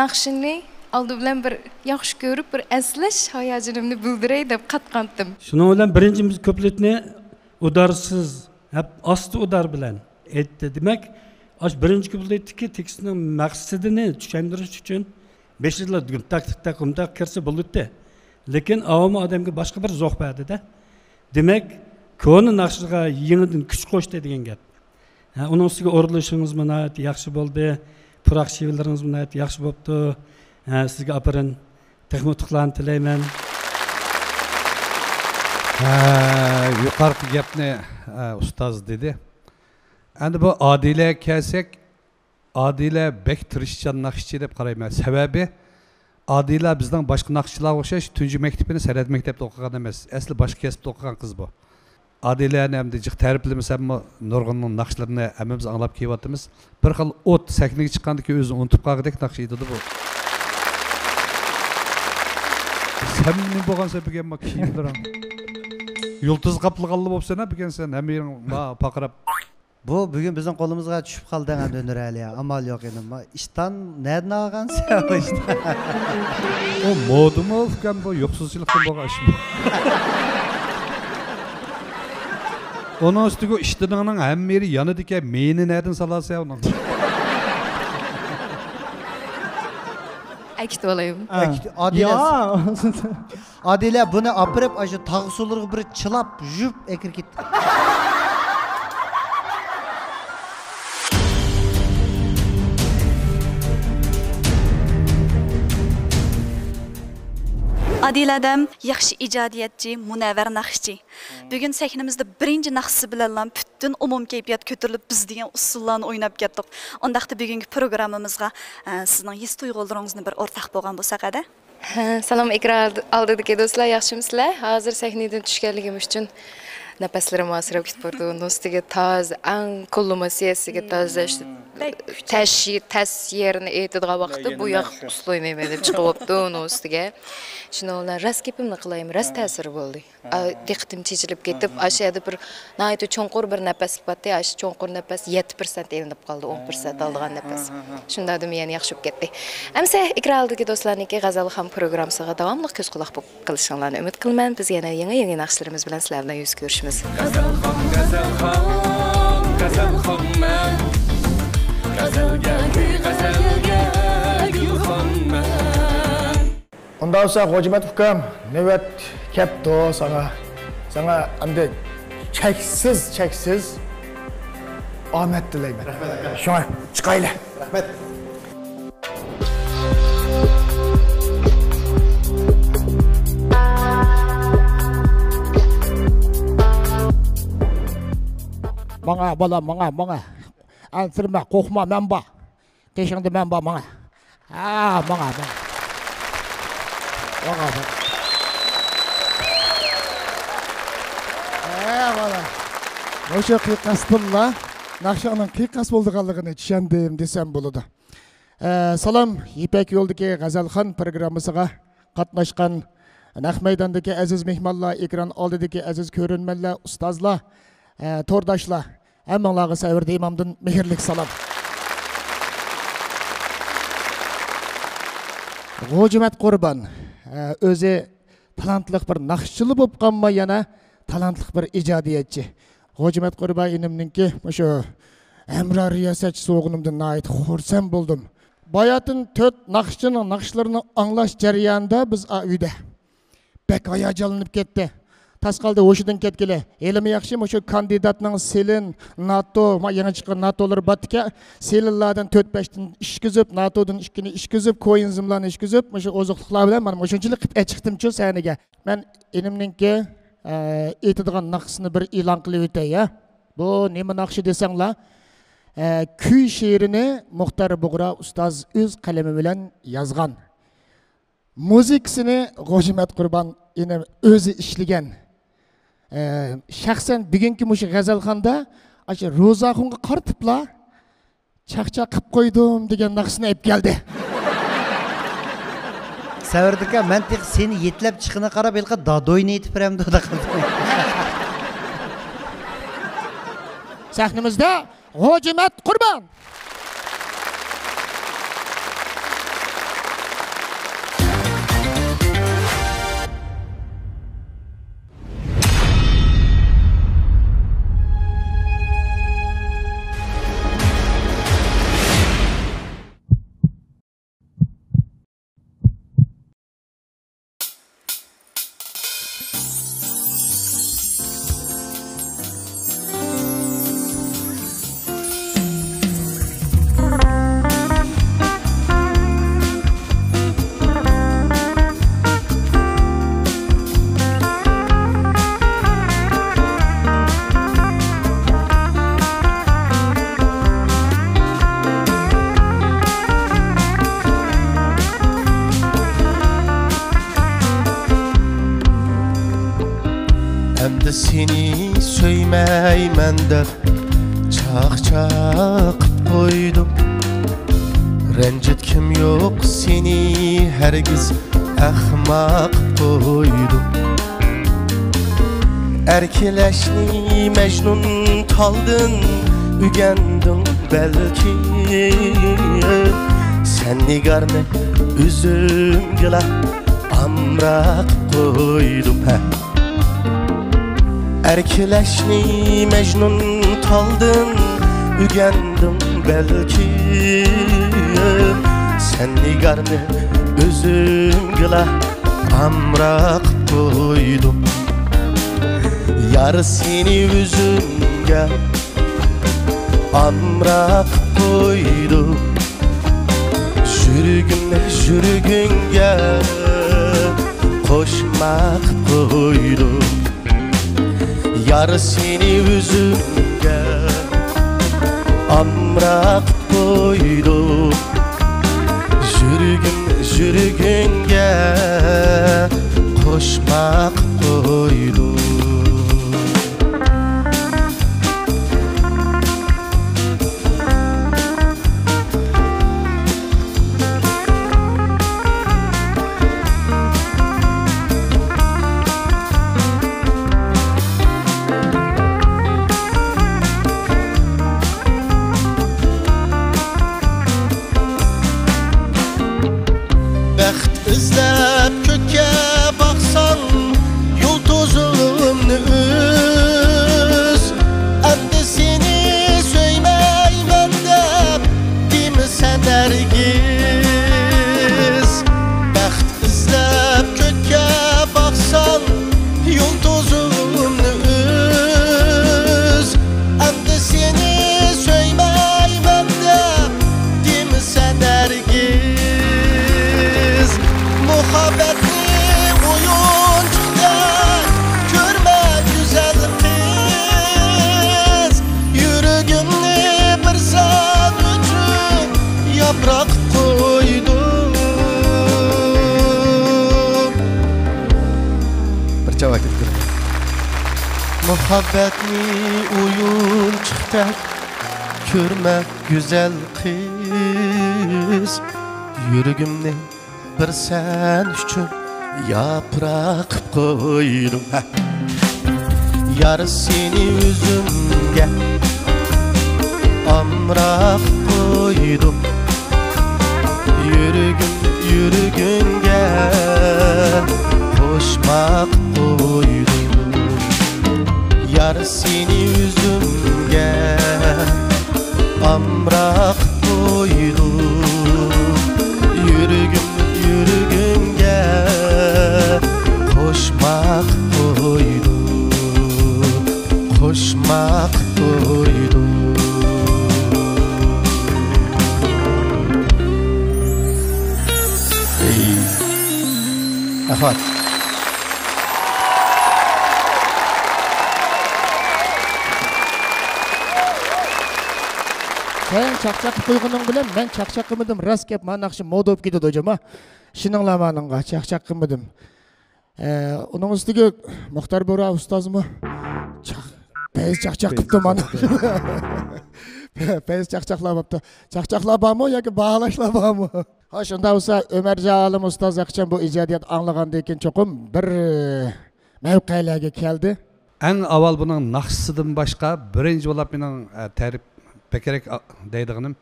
Naqshini aldı bilan bir yaxshi ko'rib, bir eslash hayajonimni bildiray deb qatqandim. Shuning bilan birinchi kupletni udarsiz, hep asti udar bilan aytdi. Demak, birinchi kupletdagi tekstning maqsadini tushuntirish uchun 5 yillar tak kirsa bo'ldi. Lekin avom odamga boshqa bir zo'q berdi-da. Demak, ko'ni naqshga yangidan kuch qo'shdi degan gap. Uning ustiga o'rlashingiz nihoyat yaxshi bo'ldi. Puroq shivirlaringiz nihoyat yaxshi bo'libdi. Sizga aparin texnotiklarni tilayman. Yuqorqi gapni ustoz dedi. Endi bu Adile kelsak, Adile bek tirishchan naqshchi deb qarayman. Sababi Adile bizning boshqa naqshchilarga o'xshash tunji maktabini Sarad maktabida o'qigan emas. Asli boshqa kasbda o'qigan qiz bu. Adilani ham jiq ta'riflamasam, nurg'unning naqshlarini hammamiz anglab kelyapmiz. Bir xil o't sakniga chiqqandan keyin o'zini unutib qolgandek naqsh edi bu. Samimiy bo'lgan sebebiga kiyimlarim. Yıldız kaplıqallı bolsa ne biken sen hemen paqırap. Bu bugün bizim kolumuzga düşüp kaldı ha dönür hali ya. Amal yok edim. İşten nereden algan sen o işte. O modu mu olgan bu yoksuzçuluktan boğa iş mi? Onun üstüge iştiğinin hem yeri yanı dike meyini nereden salası ya onun? Әкітіп алайым. Adile bunu apırıp aşı tağısulur bir çılap jüp ekir gitti. Adiladam yaxshi ijodiyatchi, munavvar naqshchi. Bugun sahnamizda birinchi naqshi bilan butun umum kayfiyat ko'tarilib biz degan usullarni o'ynab ketdik. Undaqda bugungi programmamizga sizning his tuyg'ularingizni bir o'rtaq bo'lgan bo'lsa-qada. Salom ekran oldidagi do'stlar, yaxshimisizlar? Hozir sahnadan tushganligim uchun nafaslarim asrab ketib bordi. Ustiga toza, ang kullumasiyasiga toza tash yerini aytadigan vaqtda bu yoq usul o'ynayman deb chiqib o'tdi uni ustiga. Shuni ular ras gapimni qilayim, ras ta'sir bo'ldi. Diqqatim chechilib ketib, ashada bir nayto cho'nqur bir nafas patdi, ash cho'nqur nafas 7% elinib qoldi, 10% oldigan nafas. Shunda adim yana yaxshi bo'lib ketdi. Amsa ekrandagi do'stlarniki G'azalxon programmasiga davomli ko'z quloq qilishinglarni umid qilaman. Biz yana yangi naqshlarimiz bilan sizlar bilan yuz ko'rishimiz. G'azalxon men G'azalga gulxonman. Ondan sonra Hocamat Fukam, nöbet kepti o sana ande çeksiz Ahmet dileyim. Şuna çıkayla. Rahmet. Bana bala bana. Ansırma, kokma men ba. Teşekkür men ba bana. Bana. O'sha qiyiqasdilla naqshaning qiyiqas bo'lganligini tushundim desam bo'ladi. Salom, Ipak yo'ldagi G'azalxon programmasiga qatnashgan naq maydondagi aziz mehmonlar, ekran oldidagi aziz ko'rinmanlar, ustozlar, to'rdoshlar, hammanglarga savrda imomdan mehrlik salom. G'ojimat Qurban o'zi talantli bir naqshchilik bo'lib qolma, yana talantli bir ijodiyatchi. G'ojimat Qurban inimninki o'sha amra riyosatchi so'g'inimdan nayt xursand bo'ldim. Bayatın 4 naqshchining naqshlarini anglash jarayonida biz uyda bek hayajonlanib ketdi. Tasqalda o'shidan ketgili. Elimi yaxshi o'sha kandidatning selin, NATO, yana chiqqan NATO'lar batga selinlardan 4-5 dan ishkizib, NATO'dan 2 ni ishkizib, koyinzimlarni ishkizib, o'sha oziqliqlar bilan men o'shunchalik qilib chiqdim-chu sahnaga. Men enimninki aytadigan naqshini bir e'lon qilib o'tay. Bu nima naqshi desanglar, kuy she'rini Muxtar Bug'ra ustoz o'z qalami bilan yozgan. Muzikasini G'ojimat Qurban o'zi ishlagan. Shaxsan bugungi mush G'azalxonda aşı Ro'zaxonga qaratibla chaqchaq qilib qo'ydim degan naqshni olib keldi. Savardika men tek seni yetlab chiqini qarab elqa dadoyni aytib beramdi da qildim. Sahnamizda G'ojimat Qurban. Seni söymeymen de çaq koydum. Rencitkim yok seni hergiz ahmaq koydum. Erkileşni Mecnun taldın, ügendin belki. Sen nigarni üzüm gila amrak koydum. Erkileşni Mecnun taldın, ügendin belki. Sen nigarni üzüm gila amrak koydum. Yar seni yüzünge amrak koydu. Jürgünge koşmak koydu. Yar seni yüzünge amrak koydu. Jürgünge koşmak koydu. İzlep köke baksan yıldızımını üz. Endi seni söymeymen dep dimi sen ergiz. Bəxt izlep köke baksan yıldızımını üz. Endi seni söymeymen dep dimi sen ergiz. Muhabbetli oyuncukta görme güzel kız. Yüreğimde bir sen üçün yaprak koydum. Bir cevap ettim. Muhabbetli oyuncukta görme güzel kız. Yüreğimde bir sen üçün yaprak koydum. Yar seni yüzümge amrak koydum. Yürügünge koşmak koydum. Yar seni yüzümge amrak koydum. Yürügünge koşmak koydu. Koşmak koydu. Evet. Sen çakçak koygunun bilen ben çakçak kımıdım. Rast kep manakşı moda op gidiyordu hocam ha. Şınınlamanınga çakçak kımıdım. Onun üstüge Muhtar Bora ustaz mı? Pez çakçak kıptı mana. Pez çakçaklabaptı. Çakçaklaba mı ya ki bağlaşlaba mı? Ha şunda olsa Ömer Cağalım ustaz yakışan bu icadiyat anlagandayken çokum bir mevkilerge geldi. En avval bunun naqşıdan başka birinci olap mening tarif bekerek deydiğim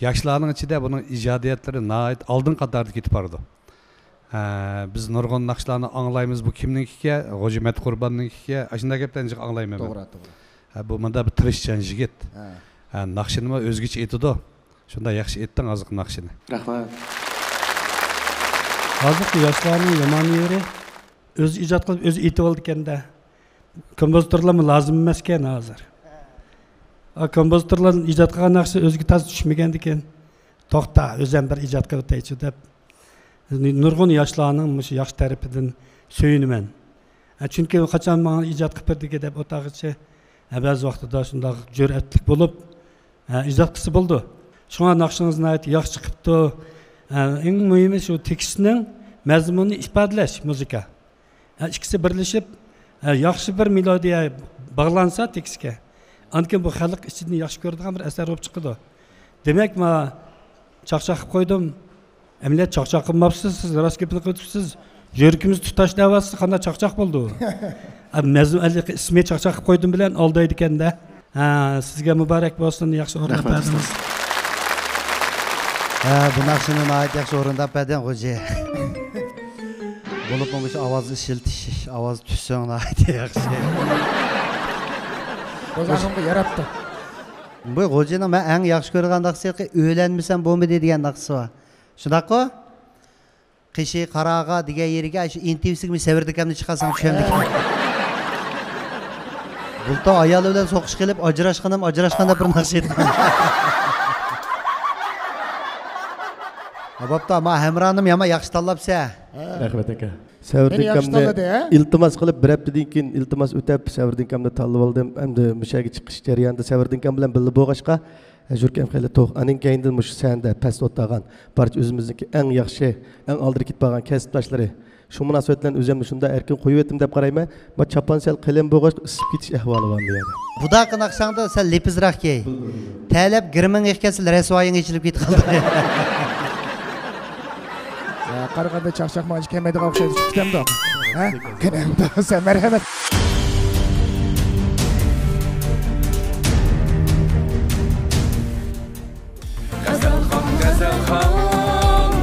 yaşlarının içinde bunun icadiyatları nait aldın kadardı ketip bardı. Biz nurgun naqşlarını anlayımız bu kimninkike, Hoca Met Qurban'ninkike, aşında gepten jiq anlayman. Doğru. Bu mında bir tirishchan jigit. Naqşını özgüç etidi. Şunda yaxshi etdin azıq naqşını. Rahmat. Hazır yaşlarının yaman yeri öz icad qilib öz etib oldi ekanda. Kompozitorlar lazım emas ekan hozir. Kompozitorlar ijod qilgan naqshi o'ziga tas tushmagan ekan. To'xta, o'zim bir ijod qilib o'taychi deb nurg'un yoshlarning shu yaxshi tarafidan so'yinaman. Chunki qachon men ijod qilib berdik deb o'tag'ichi ba'zi vaqtida shunday jur'atlik bo'lib ijod qilsa bo'ldi. Shunga naqshingizni aytib yaxshi chiqibdi. Eng muhimi shu tekstning mazmunini ifodalash muzika. İkisi birleşip yaxshi bir melodiya bağlansa tekstga, ankin bu xalq ichida yaxshi ko'radigan bir asar bo'lib chiqadi. Demak, men chaqchaq qilib qo'ydim. Emlet chaqchaq qilmabsiz, siz rost gapni qilibsiz. Yürkimiz tutaş davası qanday çaqçaq bo'ldi. Mazmun ismi çaqçaq qilib qo'ydim bilan oldaydi ekanda. Sizga muborak bo'lsin, yaxshi o'rnab berdingiz. Bu naqshini nihoyat yaxshi o'rnab berding, Xo'ja. Bo'lib bu ovozni shiltish, ovoz tushsang nihoyat yaxshi. O'zingizga yaratdi. Bu Xo'janing men eng yaxshi ko'rgan naqsi o'ylanmasam bo'lmaydi degan naqsi bor. Shundaqmi? Qishi qaraga degan yeriga shu intivsigmi sevirdikamni chiqarsam tushandik. Bulta ayol bilan so'qish qilib ajrashganda bir naqsh aytgan. Abapta ama Hemranım yama yaxshi tanlapsa. Rahmat aka. Savrdikamni iltimos qilib bir haftadan keyin iltimos o'tab Savrdikamni tanlab oldim. Endi mushaga chiqish jarayonida Savrdikam bilan birga bo'lg'achqa Jurkam xeyli to'q. Aning keyindan mush sanda past o'tgan barcha o'zimizniki eng yaxshi, eng oldiga ketib qolgan kasbdoshlari. Shu munosabat bilan o'zimni shunda erkin qo'yib o'tdim deb qarayman. Ma chapan sal qilim bo'lg'achqa isib ketish ahvoli bor bu yerda. Budaqa naqshangda sen lepizroq key. Talab girming ekansiz rasvoying ichilib ketib qoldi. Qaraganda chaqchaqmoq kelmaydigan o'xshaydi chiqdimda. Ha? Qanamda sen marhamat.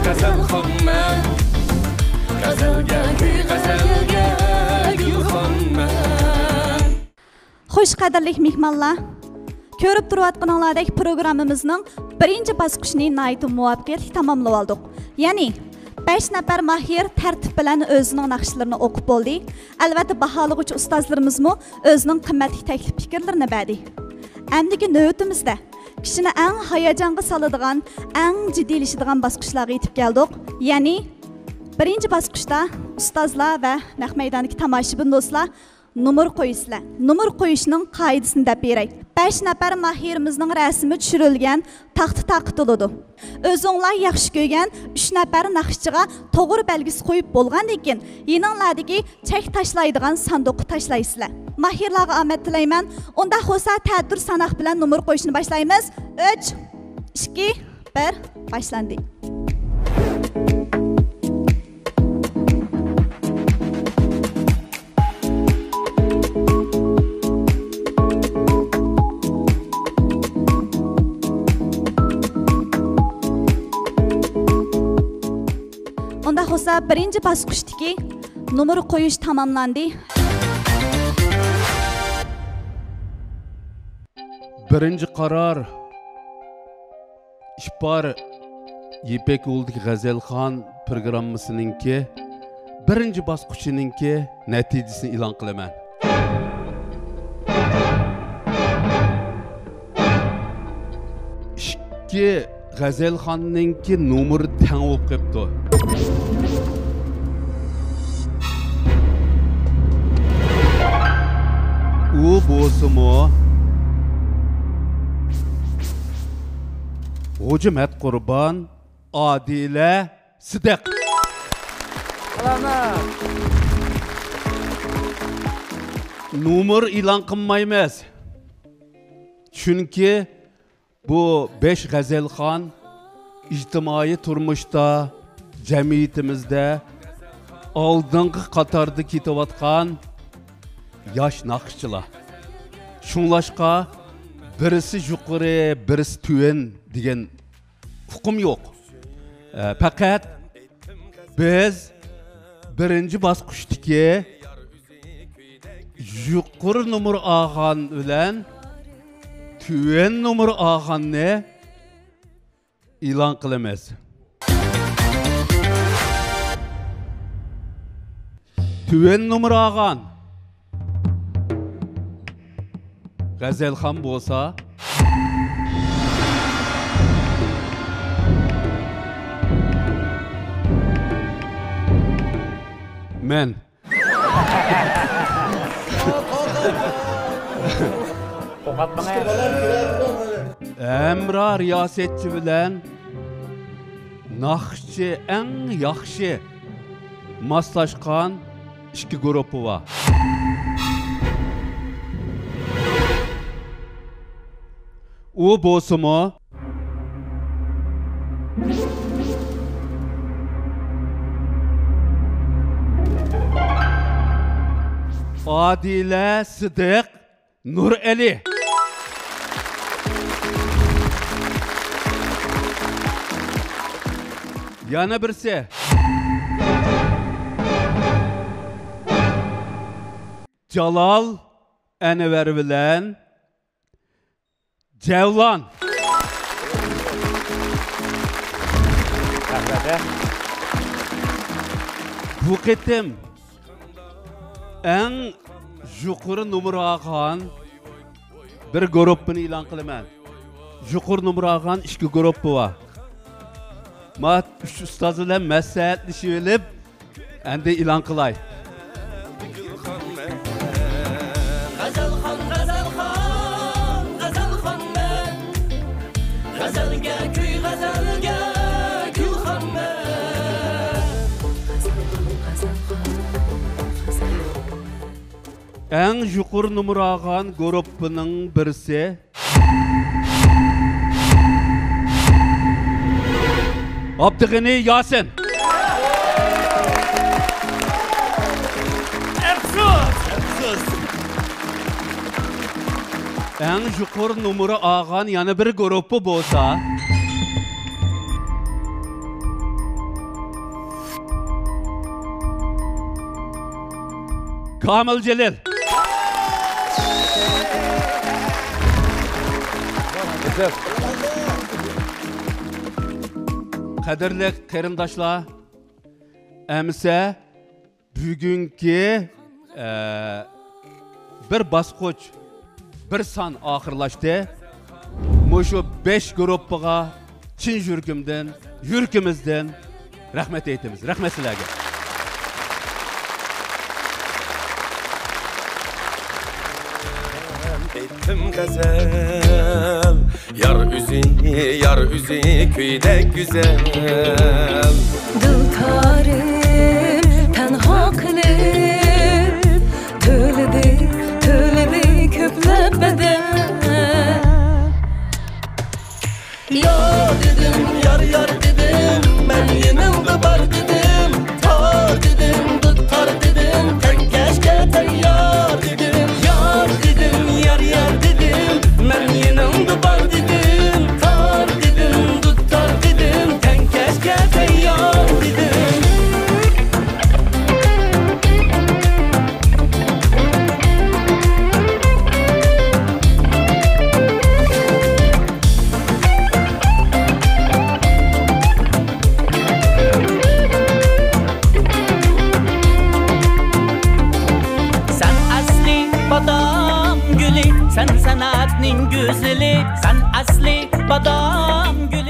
Gazelxon men. Gazelga gulxon men. Xo'sh qadrli mehmonlar, ko'rib turayotganinglardek programmamizning birinchi bosqichini nihoyat muvaffaqiyatli tamomlab oldik. Ya'ni 5 nafar mahir tartib bilan o'zining naqshlarini o'qib bo'ldi. Albatta baholag'uvchi ustozlarimizmi o'zining qimmatli taklif fikrlarini berdi. Endigi navbatimizda kishini eng hayajonga soladigan, eng jiddiylashadigan bosqichlarga yetib keldik. Ya'ni birinchi bosqichda ustozlar va naq maydondagi tomoshabin do'stlar numar qo'yisizlar. Numar qo'yishning qoidasini deb beray. 5 nafar mahirimizning rasmi tushirilgan taxta taqtiladi. O'zinglar yaxshi ko'rgan 3 nafar naqshchiga to'g'ri belgisi qo'yib bo'lgandan keyin yeninglardagi chek tashlaydigan sanduqqa tashlaysizlar. Mahirlarga omad tilayman. Unda xo'sa ta'dir sanoq bilan numar qo'yishni boshlaymiz. 3 2 1 boshlandi. Onda xo'sa birinchi bosqichdagi numar qo'yish tamomlandi. Birinchi qaror İşbar Yipek Yo'ldagi Gazelxon programmasininki birinchi bosqichininki natijasini e'lon qilaman. Ikki Gazelxonninki nomeri teng bo'lib qolibdi. U bo'lsa-mu Hocamet Qurban, Adile Sidiq. Numar e'lon qilmaymiz. Chunki bu 5 Gazelxon ijtimoiy turmushda, jamiyatimizda oldingi qatorda ketayotgan yosh naqshchilar. Shunlashqa birisi yuqori, birisi tuven degan hukm yo'q. Faqat biz birinchi bosqichdagi yuqori numar olgan bilan tuven numar olganni e'lon qilamiz. Tuven numar olgan Gazelxon bo'lsa men Emra riyasetçi bilen naqshchi eng yaxshi moslashgan ikki guruhi var. U bo'lsa-mu Adile Sıdık Nureli. Yana birisi. Jalal Enver bilen Cevlan. Bu ketim en yukarı numaragan bir grupunu ilan kılıman. Yukarı numaragan iki grubu var. Ma üç ustazıyla meseleleşip endi ilan kılay. Gazelxon, gazelxon, gazelxon men. Gazelga kuy, gazelga gulxon men. En yukarı numaragan grubunun birisi Abdügani Yasin. En yukarı numara ağan yana bir grubu bolsa Kamil Celil. Kadirli qarindoshlar, emse bugünkü bir basqoch, bir san oxirlashdi. Mushu 5 gruppaga chin yurkimizdan rahmat aytamiz. Rahmat sizlarga. Ettim gazel, yar üzü köyde güzel. Diltarim tenha kılıp töledi köplep bedel. Yar dedim, yar dedim, ben yanımda bar dedim. Tar dedim, tar dedim, tek keşke tayyar dedim. Yar dedim, yar dedim, ben yanımda bar dedim. Tar dedim, tar dedim, tek keşke tayyar dedim. Badam gülü, sen sanatning güzeli, sen asli badam gülü.